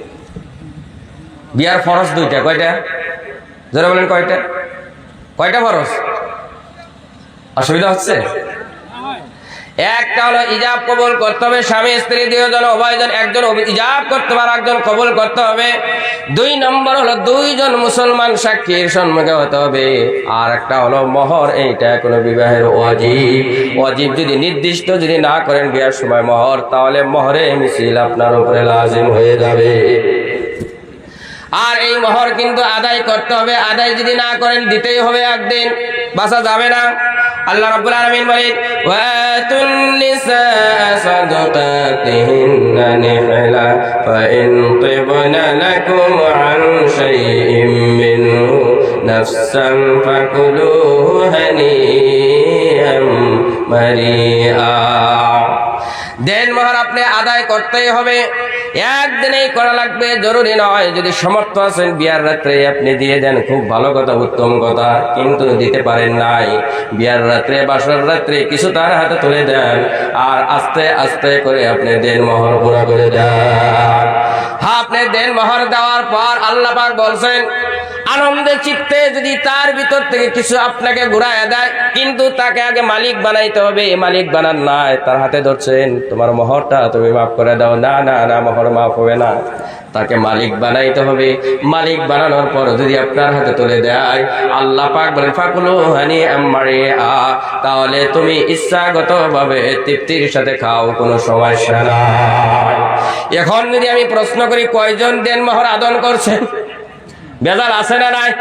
বিয়ার ফরজ দুইটা, কয়টা? যারা বলেন কয়টা? কয়টা ফরজ? অসুবিধা হচ্ছে? একটা হলো ইজাব কবুল করতে হবে, স্বামী স্ত্রী দুইজন উভয়জন, একজন ইজাব করতে হবে আর একজন কবুল করতে হবে। 2 নম্বর হলো 2 জন মুসলমান সাক্ষীর সম্মুখে হতে হবে। আর একটা হলো মোহর, এইটা কোনো বিবাহের ওয়াজিব। ওয়াজিব যদি নির্দিষ্ট যদি না করেন বিয়ার সময় মোহর, তাহলে মোহরে মিছিল আপনার উপরে লাজিম হয়ে যাবে। আর এই মোহর কিন্তু আদায় করতে হবে, আদায় যদি না করেন দিতেই হবে, একদিন বাঁচা যাবে না। আল্লাহ রাব্বুল আলামিন বলেন, ওয়াতুন নিসা সাদাকাতিহিন্না নিহলা ফাইন তিবনা লাকুম আন শাইইম মিনহু নাফসান ফাকুলুহু হানিয়াম মারিআ। দেনমোহর আপনি আদায় করতেই হবে, একদিনেই করা লাগবে, জরুরি নয়। যদি সমর্থ আছেন বিয়ার রাত্রে আপনি দিয়ে দেন, খুব ভালো কথা, উত্তম কথা। কিন্তু দিতে পারেন নাই, বিয়ার রাত্রে বাসর রাত্রে কিছু তার হাতে তুলে দেন, আর আস্তে আস্তে করে আপনি দেনমোহর পুরা করে দেন। হ্যাঁ, আপনি দেনমোহর দেওয়ার পর আল্লাহ পাক বলছেন, আনন্দের চিত্তে যদি তার ভিতর থেকে কিছু আপনাকে ঘুরায় দেয়, কিন্তু তাকে আগে মালিক বানাইতে হবে। মালিক বানান নাই, তার হাতে ধরছেন, তোমার মোহরটা তুমি মাফ করে দাও, না না না, মোহর মাফ হবে না, তাকে মালিক বানাইতে হবে। মালিক বানানোর পর যদি আপনার হাতে তুলে দেয়, আল্লাহ পাক বলেন ফাকুলু হানিআম মারিআ, তাহলে তুমি ইচ্ছাগত ভাবে তৃপ্তির সাথে খাও, কোনো সমস্যা নাই। এখন যদি আমি প্রশ্ন করি, কয়জন দেনমোহর আদায় করছেন? বেজাল আছে না নাই?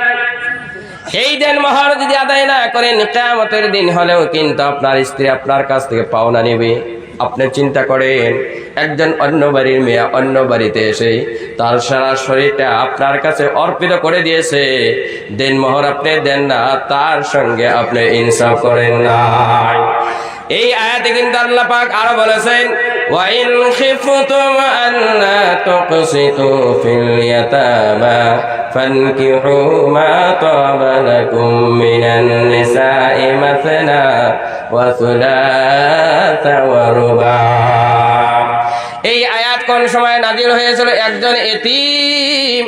এই দেনমোহর যদি আদায় না করেন, কিয়ামতের দিন হলেও কিন্তু আপনার স্ত্রী আপনার কাছ থেকে পাওনা নেবে। আপনি চিন্তা করেন, একজন অন্য বাড়ির মেয়ে অন্য বাড়িতে এসে তার সারা শরীরটা আপনার কাছে অর্পিত করে দিয়েছে, দেনমোহর আপনি দেন না, তার সঙ্গে আপনি ইনসাফ করেন না। এই আয়াতে কিন্তু আল্লাহ পাক আরো বলেছেন, ওয়া ইন খিফতুম আল্লা তুকসিতু ফিল ইয়াতামা ফানকিহু মা তাবা লাকুম মিনান নিসাই মাসনা ওয়া সুলাসা ওয়া রুবা। এই আয়াত কোন সময় নাজিল হয়েছিল? একজন এতিম,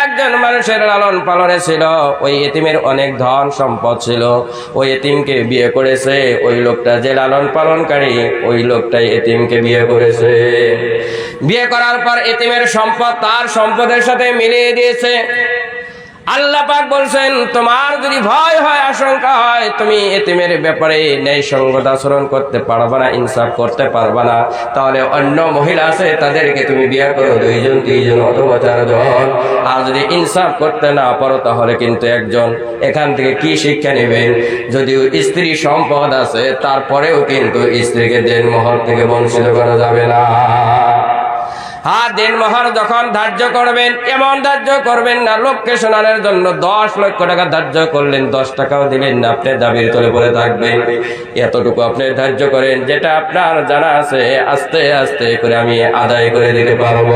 একজন মানুষের লালন পালনে ছিল, ওই এতিমের অনেক ধন সম্পদ ছিল, ওই এতিমকে বিয়ে করেছে। ওই লোকটা যে লালন পালনকারী, ওই লোকটাই এতিমকে বিয়ে করেছে। বিয়ে করার পর এতিমের সম্পদ তার সম্পদের সাথে মিলিয়ে দিয়েছে। আল্লাহ পাক বলছেন, তোমার যদি ভয় হয়, আশঙ্কা হয়, তুমি এতিমের ব্যাপারে ন্যায়সঙ্গত আচরণ করতে পারবা না, ইনসাফ করতে পারবা না, তাহলে অন্য মহিলা আছে তাদেরকে তুমি বিয়ে করো, 2 জন 3 জন অথবা 4 জন। আর যদি ইনসাফ করতে না পারো তাহলে কিন্তু একজন। এখান থেকে কি শিক্ষা নেবেন? যদিও স্ত্রী সম্পদ আছে, তারপরেও কিন্তু স্ত্রীকে দেনমোহর থেকে বঞ্চিত করা যাবে না। হ্যাঁ, দেনমোহর যখন ধার্য করবেন, এমন ধার্য করবেন না লোককে শোনানোর জন্য 10 লক্ষ টাকা ধার্য করলেন, 10 টাকাও দিলেন না, আপনি দাবির তলে পড়ে থাকবেন। এতটুকু আপনি ধার্য করেন যেটা আপনার জানা আছে, আস্তে আস্তে করে আমি আদায় করে দিতে পারবো।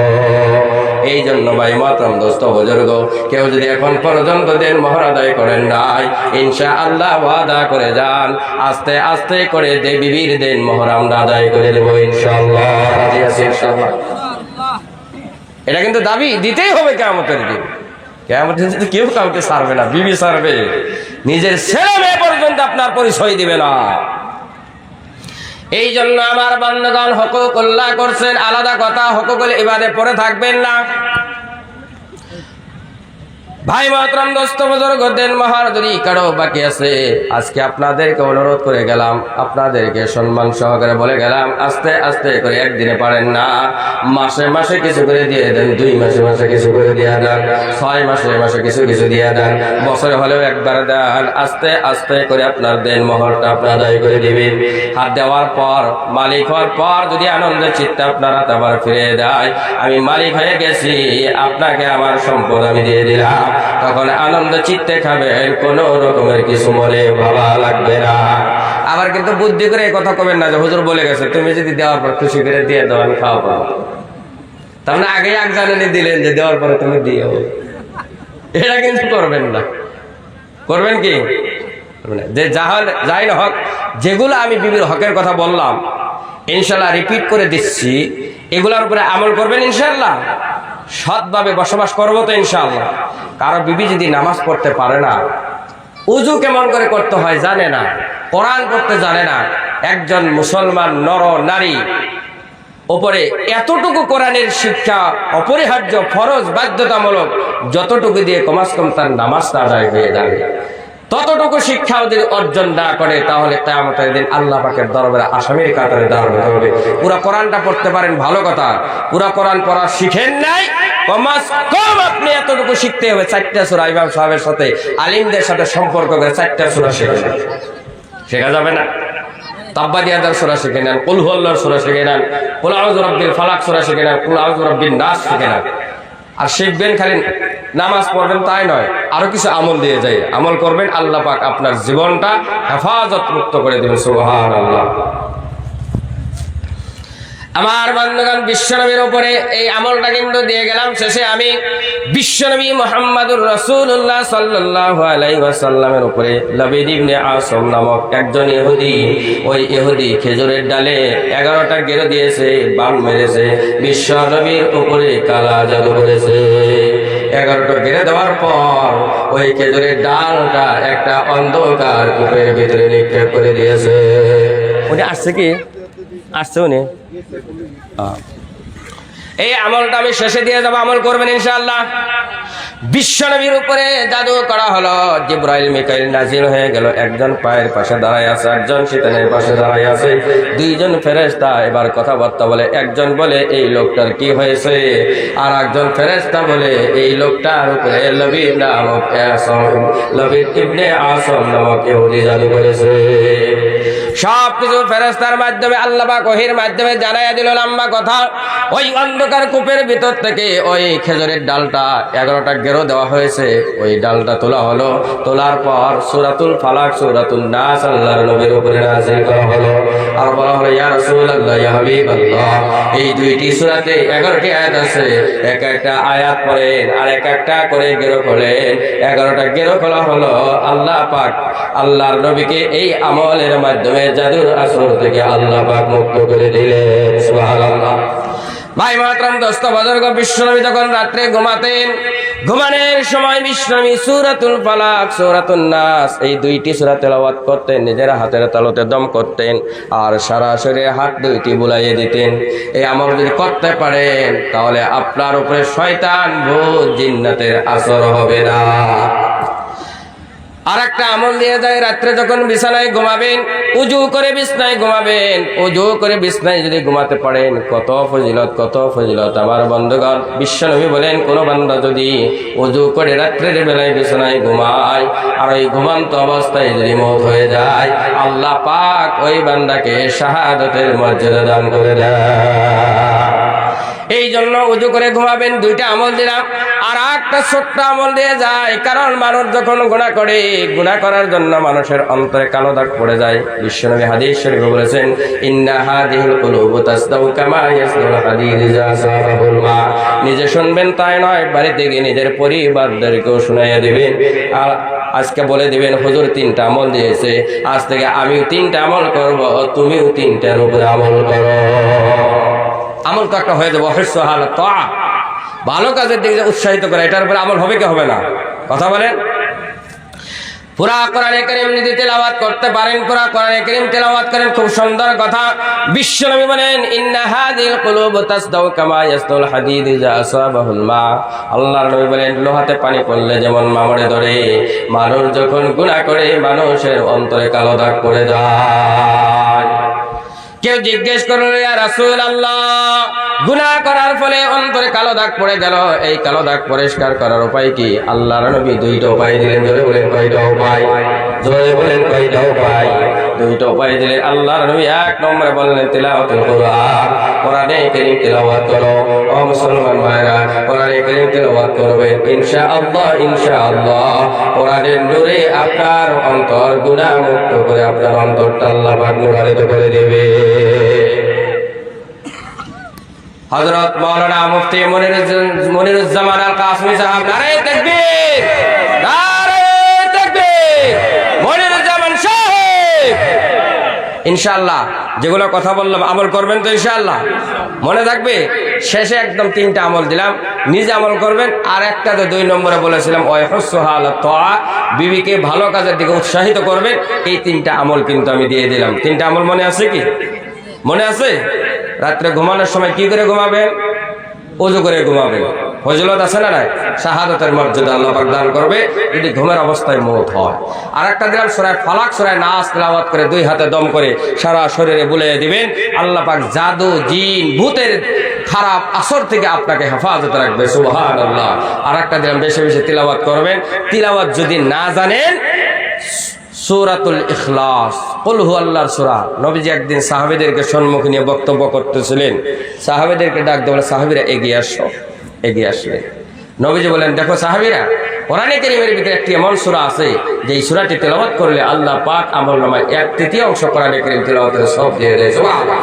এই জন্য ভাই মাতরম, দোস্ত বুজুর্গ, কেউ যদি এখন পর্যন্ত দেনমোহর আদায় করেন নাই, ইনশাআল্লাহ ওয়াদা করে যান, আস্তে আস্তে করে বিবির দেনমোহর আমরা আদায় করে দেবো ইনশাআল্লাহ। রাজি আছি ইনশাআল্লাহ? এটা কিন্তু দাবি দিতেই হবে কিয়ামতের দিন। কিয়ামতের দিন কেউ কাউকে ছাড়বে না, বিবি ছাড়বে, নিজের ছেলে মেয়ে পর্যন্ত আপনার পরিচয় দিবে না। এই জন্য আমার বান্দাগণ হুকুকুল্লাহ করছেন, আলাদা কথা, হুকুকুল ইবাদে পড়ে থাকবেন না। ভাই মাতরম, দোস্ত বুজুর্গ, দেনমোহর যদি কারো বাকি আছে, আজকে আপনাদেরকে অনুরোধ করে গেলাম, আপনাদেরকে সম্মান সহকারে বলে গেলাম, আস্তে আস্তে করে একদিনে পারেন না, মাসে মাসে কিছু করে দিয়ে দেন, 2 মাসে মাসে কিছু করে দিয়ে দেন, 6 মাসে মাসে কিছু কিছু দিয়ে দেন, বছরে হলেও একবার দেন। আস্তে আস্তে করে আপনার দেনমোহরটা আপনার আদায় করে দিবেন। হাত দেওয়ার পর, মালিক হওয়ার পর যদি আনন্দের চিত্তে আপনার হাত আবার ফিরে দেয়, আমি মালিক হয়ে গেছি, আপনাকে আমার সম্পদ আমি দিয়ে দিলাম, তখন আনন্দ চিত্তে খাবেন, কোন রকমের কিছু মনে ভাবা লাগবে না। আবার কিন্তু বুদ্ধি করে এই কথা কবেন না যে হুজুর বলে গেছে, তুমি যদি দেওয়ার পর খুশি করে দিয়ে দাও, আমি খাওয়া পাবো। তার মানে আগে এক জানানি দিলেন যে দেওয়ার পরে তুমি দিও, এটা কিন্তু করবেন না। করবেন কি? যে যাই না হক, যেগুলো আমি বিবির হকের কথা বললাম, ইনশাল্লাহ রিপিট করে দিচ্ছি, এগুলোর উপরে আমল করবেন ইনশাল্লাহ। সৎভাবে বসবাস করবো তো ইনশাআল্লাহ। কারো বিবি যদি নামাজ পড়তে পারে না, উজু কেমন করে করতে হয় জানে না, কোরআন পড়তে জানে না, একজন মুসলমান নর নারী উপরে এতটুকু কোরআনের শিক্ষা অপরিহার্য, ফরজ, বাধ্যতামূলক, যতটুকু দিয়ে কমাস কম তার নামাজটা আদায় হয়ে যাবে, ততটুকু শিক্ষাও যদি অর্জন না করে, তাহলে কিয়ামতের দিন আল্লাহ পাকের দরবারে আসামির কাতারে দাঁড়াতে হবে। পুরা কোরআনটা পড়তে পারেন, ভালো কথা, পুরা কোরআন পড়া শিখেন নাই, কমাস কম আপনি এতটুকু শিখতে হবে। 4টা সূরা ইমাম সাহেবের সাথে, আলিমদের সাথে সম্পর্ক করে 4টা সূরা শেখা যাবে না? তাব্বাদিয়াদার সূরা শিখে নেন, কুল হুয়াল্লাহর সূরা শিখে নেন, কুল আউযু বিরাব্বিল ফালাক সূরা শিখে নেন, কুল আউযু বিরাব্বিন নাস শিখে নেন। আর শিখবেন, খালি নামাজ পড়বেন তাই নয়, আরো কিছু আমল দিয়ে যায়, আমল করবেন, আল্লাহ পাক আপনার জীবনটা হেফাজত মুক্ত করে দেবেন। সুবহানাল্লাহ। আমার বান্দাগণ, বিশ্বনবীর উপরে এই আমলটা কিন্তু দিয়ে গেলাম। শেষে আমি বিশ্বনবী মুহাম্মদুর রাসূলুল্লাহ সাল্লাল্লাহু আলাইহি ওয়াসাল্লামের উপরে লাবিদ ইবনে আসম নামক একজন ইহুদি, ওই ইহুদি খেজুরের ডালে 11টা গেরো দিয়েছে, বান মেরেছে, বিশ্বনবীর উপরে কালা জাদু করেছে। 11টা গেরে দেওয়ার পর ওই খেজুরের ডালটা একটা অন্ধকার কূপের ভিতরে নিক্ষেপ করে দিয়েছে। উনি আসছে কি? আসছে উনি? এই আমলটা আমি শেষে দিয়ে যাবো, আমল করবেন ইনশাআল্লাহ। বিশ্বনবীর উপরে জাদু করা হলো, জিবরাইল মিকাইল নাজিল হয়ে গেল, একজন পায়ের পাশে দাঁড়ায় আছে, একজন শয়তানের পাশে দাঁড়ায় আছে, 2 জন ফেরেশতা এবার কথাবার্তা বলে। একজন বলে এই লোকটার কি হয়েছে, আর একজন ফেরেশতা বলে এই লোকটার উপরে লবিদ ইবনে আসম নামক ইহুদি জাদু করেছে। সবকিছু ফেরেশতার মাধ্যমে আল্লাহ পাক ওহীর মাধ্যমে জানাইয়া দিল লম্বা কথা। ওই অন্ধকার কূপের ভিতর থেকে ওই খেজুরের ডালটা 11টা গেরো দেওয়া হয়েছে, ওই ডালটা তোলা হলো। তোলার পর সূরাতুল ফালাক সূরাতুন নাস আল্লাহর নবীর উপরে নাযিল করা হলো। আর বলা হলো ইয়া রাসূলুল্লাহ ইয়া হাবিবাল্লাহ, এই দুইটি সূরাতে 11টি আয়াত আছে, এক একটা আয়াত পড়েন আর এক একটা করে গেরো খোলেন। 11টা গেরো খোলা হলো। আল্লাহ পাক আল্লাহর নবীকে এই আমলের মাধ্যমে জাদুর আসর থেকে আল্লাহ পাক মুক্ত করে দিলেন। সুবহানাল্লাহ। ভাই মাতরম দোস্ত বুজুর্গ, বিশ্বনবী যখন রাত্রে ঘুমাতেন, ঘুমানোর সময় বিশ্বনবী সূরাতুল ফালাক সূরাতুন নাস এই দুইটি সূরা তেলাওয়াত করতেন, নিজের হাতের তালুতে দম করতেন আর সারা শরীরে হাত দুইটি বুলাইয়ে দিতেন। এই আমল যদি করতে পারেন তাহলে আপনার উপরে শয়তান ভূত জিন্নাতের আসর হবে না। আর একটা আমল দিয়ে যায়, রাত্রে যখন বিছানায় ঘুমাবেন উজু করে বিছানায় ঘুমাবেন। উজু করে বিছানায় যদি ঘুমাতে পারেন কত ফজিলত, কত ফজিলত। আমার বন্ধুগণ, বিশ্বনবী বলেন কোন বান্দা যদি উজু করে রাত্রের বেলায় বিছানায় ঘুমায় আর ওই ঘুমান্ত অবস্থায় যদি মওত হয়ে যায়, আল্লাহ পাক ওই বান্দাকে শাহাদাতের মর্যাদা দান করে দেয়। এই জন্য উজু করে ঘুমাবেন। দুইটা আমল দিলাম। আর একটা ছোট্ট আমল দিয়ে যায়, কারণ মানুষ যখন গুনাহ করে, গুনাহ করার জন্য মানুষের অন্তরে কালো দাগ পড়ে যায়। বিশ্বনবী হাদিস শরীফে বলেছেন ইন্না হাদিহিল কুলুবু তাসদাউ কামা ইয়াসদাউল হাদিদ ইযা সারাহুল মা। নিজে শুনবেন তাই নয়, বাড়িতে গিয়ে নিজের পরিবারদেরকেও শুনাইয়া দিবেন। আর আজকে বলে দিবেন হুজুর 3টা আমল দিয়েছে, আজ থেকে আমিও 3টা আমল করব, তুমিও 3টার উপরে আমল করো। আমল তো একটা হয়ে যাবে, ভালো কাজের দিকে উৎসাহিত করে, এটার উপরে আমল হবে কি হবে না? কথা বলেন। পুরা কোরআনে কারীম যদি তেলাওয়াত করতে পারেন, পুরা কোরআনে কারীম তেলাওয়াত করেন, খুব সুন্দর কথা। বিশ্বনবী বলেন ইন্না হাদিল কুলুব তাসদাউ কামা ইয়াসদাউল হাদিদ ইযা আসাবাহুল মা। আল্লাহর নবী বলেন লোহাতে পানি পড়লে যেমন মামড়ে ধরে, মানুষ যখন গুনাহ করে মানুষের অন্তরে কালো দাগ পড়ে যায়। কেউ জিজ্ঞেস করলো ইয়া রাসূলুল্লাহ, গুনাহ করার ফলে অন্তরে কালো দাগ পড়ে গেল, এই কালো দাগ পরিষ্কার করার উপায় কি? আল্লাহর নবী 2টা উপায় দিলেন। জোরে বলেন কয়টা উপায়? জোরে বলেন কয়টা উপায়? 2টা উপায় দিলেন আল্লাহর নবী। 1 নম্বরে বললেন তিলাওয়াতুল কুরআন, কোরআনে কারীম তেলাওয়াত করো। ও মুসলমান ভাইরা, কোরআনে কারীম তেলাওয়াত করবেন, ইনশাআল্লাহ ইনশাআল্লাহ কোরআনের নূরে আপনার অন্তর গুনাহ মুক্ত করে আপনার অন্তরটা আল্লাহ পাক নূরান্বিত করে দেবে। হযরত মাওলানা মুফতি মনিরুজ্জামান আল কাসেমী সাহেব, নারে তাকবীর, নারে তাকবীর। মনিরুজ্জামান সাহেব ইনশাআল্লাহ যেগুলো কথা বললাম আমল করবেন তো ইনশাআল্লাহ? মনে থাকবে? শেষে একদম 3টা আমল দিলাম, নিজে আমল করবেন। আর একটা তো 2 নম্বরে বলেছিলাম ওয়াহসুহা আলা তাআ, বিবিকে ভালো কাজের দিকে উৎসাহিত করবেন। এই 3টা আমল কিন্তু আমি দিয়ে দিলাম। 3টা আমল মনে আছে কি? মনে আছে? রাত্রে ঘুমানোর সময় কি করে ঘুমাবেন? ওযু করে ঘুমাবেন। ফজিলত আছে না নাই? শাহাদাতের মর্যাদা আল্লাহ পাক দান করবে যদি ঘুমের অবস্থায় মওত হয়। আর একটা দিলাম সূরা ফালাক সূরা নাস তেলাওয়াত করে 2 হাতে দম করে সারা শরীরে বুলিয়ে দিবেন। আল্লাহ পাক জাদু জিন ভূতের খারাপ আসর থেকে আপনাকে হেফাজত রাখবে। সুবহানাল্লাহ। আর একটা দিলাম বেশি বেশি তিলাওয়াত করবেন। তিলাওয়াত যদি না জানেন সূরাতুল ইখলাস, কুল হুয়াল্লাহর সূরা। নবীজি একদিন সাহাবীদেরকে সম্মুখে নিয়ে বক্তব্য করতেছিলেন। সাহাবীদেরকে ডাক দিয়ে বলে, সাহাবীরা এগিয়ে আসো। এগিয়ে আসলেন। নবীজি বলেন, দেখো সাহাবীরা, কোরআনে কারীমের ভিতরে একটি এমন সূরা আছে যে এই সূরাটি তেলাওয়াত করলে আল্লাহ পাক আমলনামায় 1/3 কোরআনে কারীম তেলাওয়াতের সওয়াব দিয়ে দেয়। সুবহানাল্লাহ।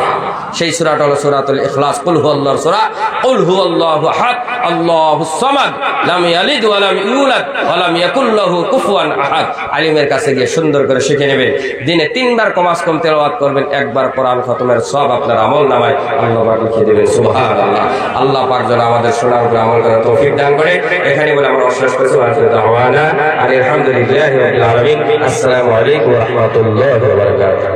সেই সূরাটা হলো সূরাতুল ইখলাস, কুল হুয়াল্লাহর সূরা। কুল হুয়াল্লাহু আহাদ আল্লাহুস সামাদ লাম ইয়ালিদ ওয়া লাম ইউলাদ ওয়া লাম ইয়াকুল লাহু কুফুয়ান আহাদ। আলিমের কাছে গিয়ে সুন্দর করে শিখে নেবেন। দিনে 3 বার কমাস কম তেলাওয়াত করবেন, 1 বার কোরআন খতমের সওয়াব আপনার আমলনামায় আল্লাহ পাক লিখে দেবেন। সুবহানাল্লাহ। আল্লাহ পাক যেন আমাদের শোনার উপরে আমল করার তৌফিক দান করে। এখানে বলে আমরা শেষ করছি। আলহামদুলিল্লাহি রাব্বিল আলামিন। আসসালামু আলাইকুম ওয়া রাহমাতুল্লাহি ওয়া বারাকাতুহু।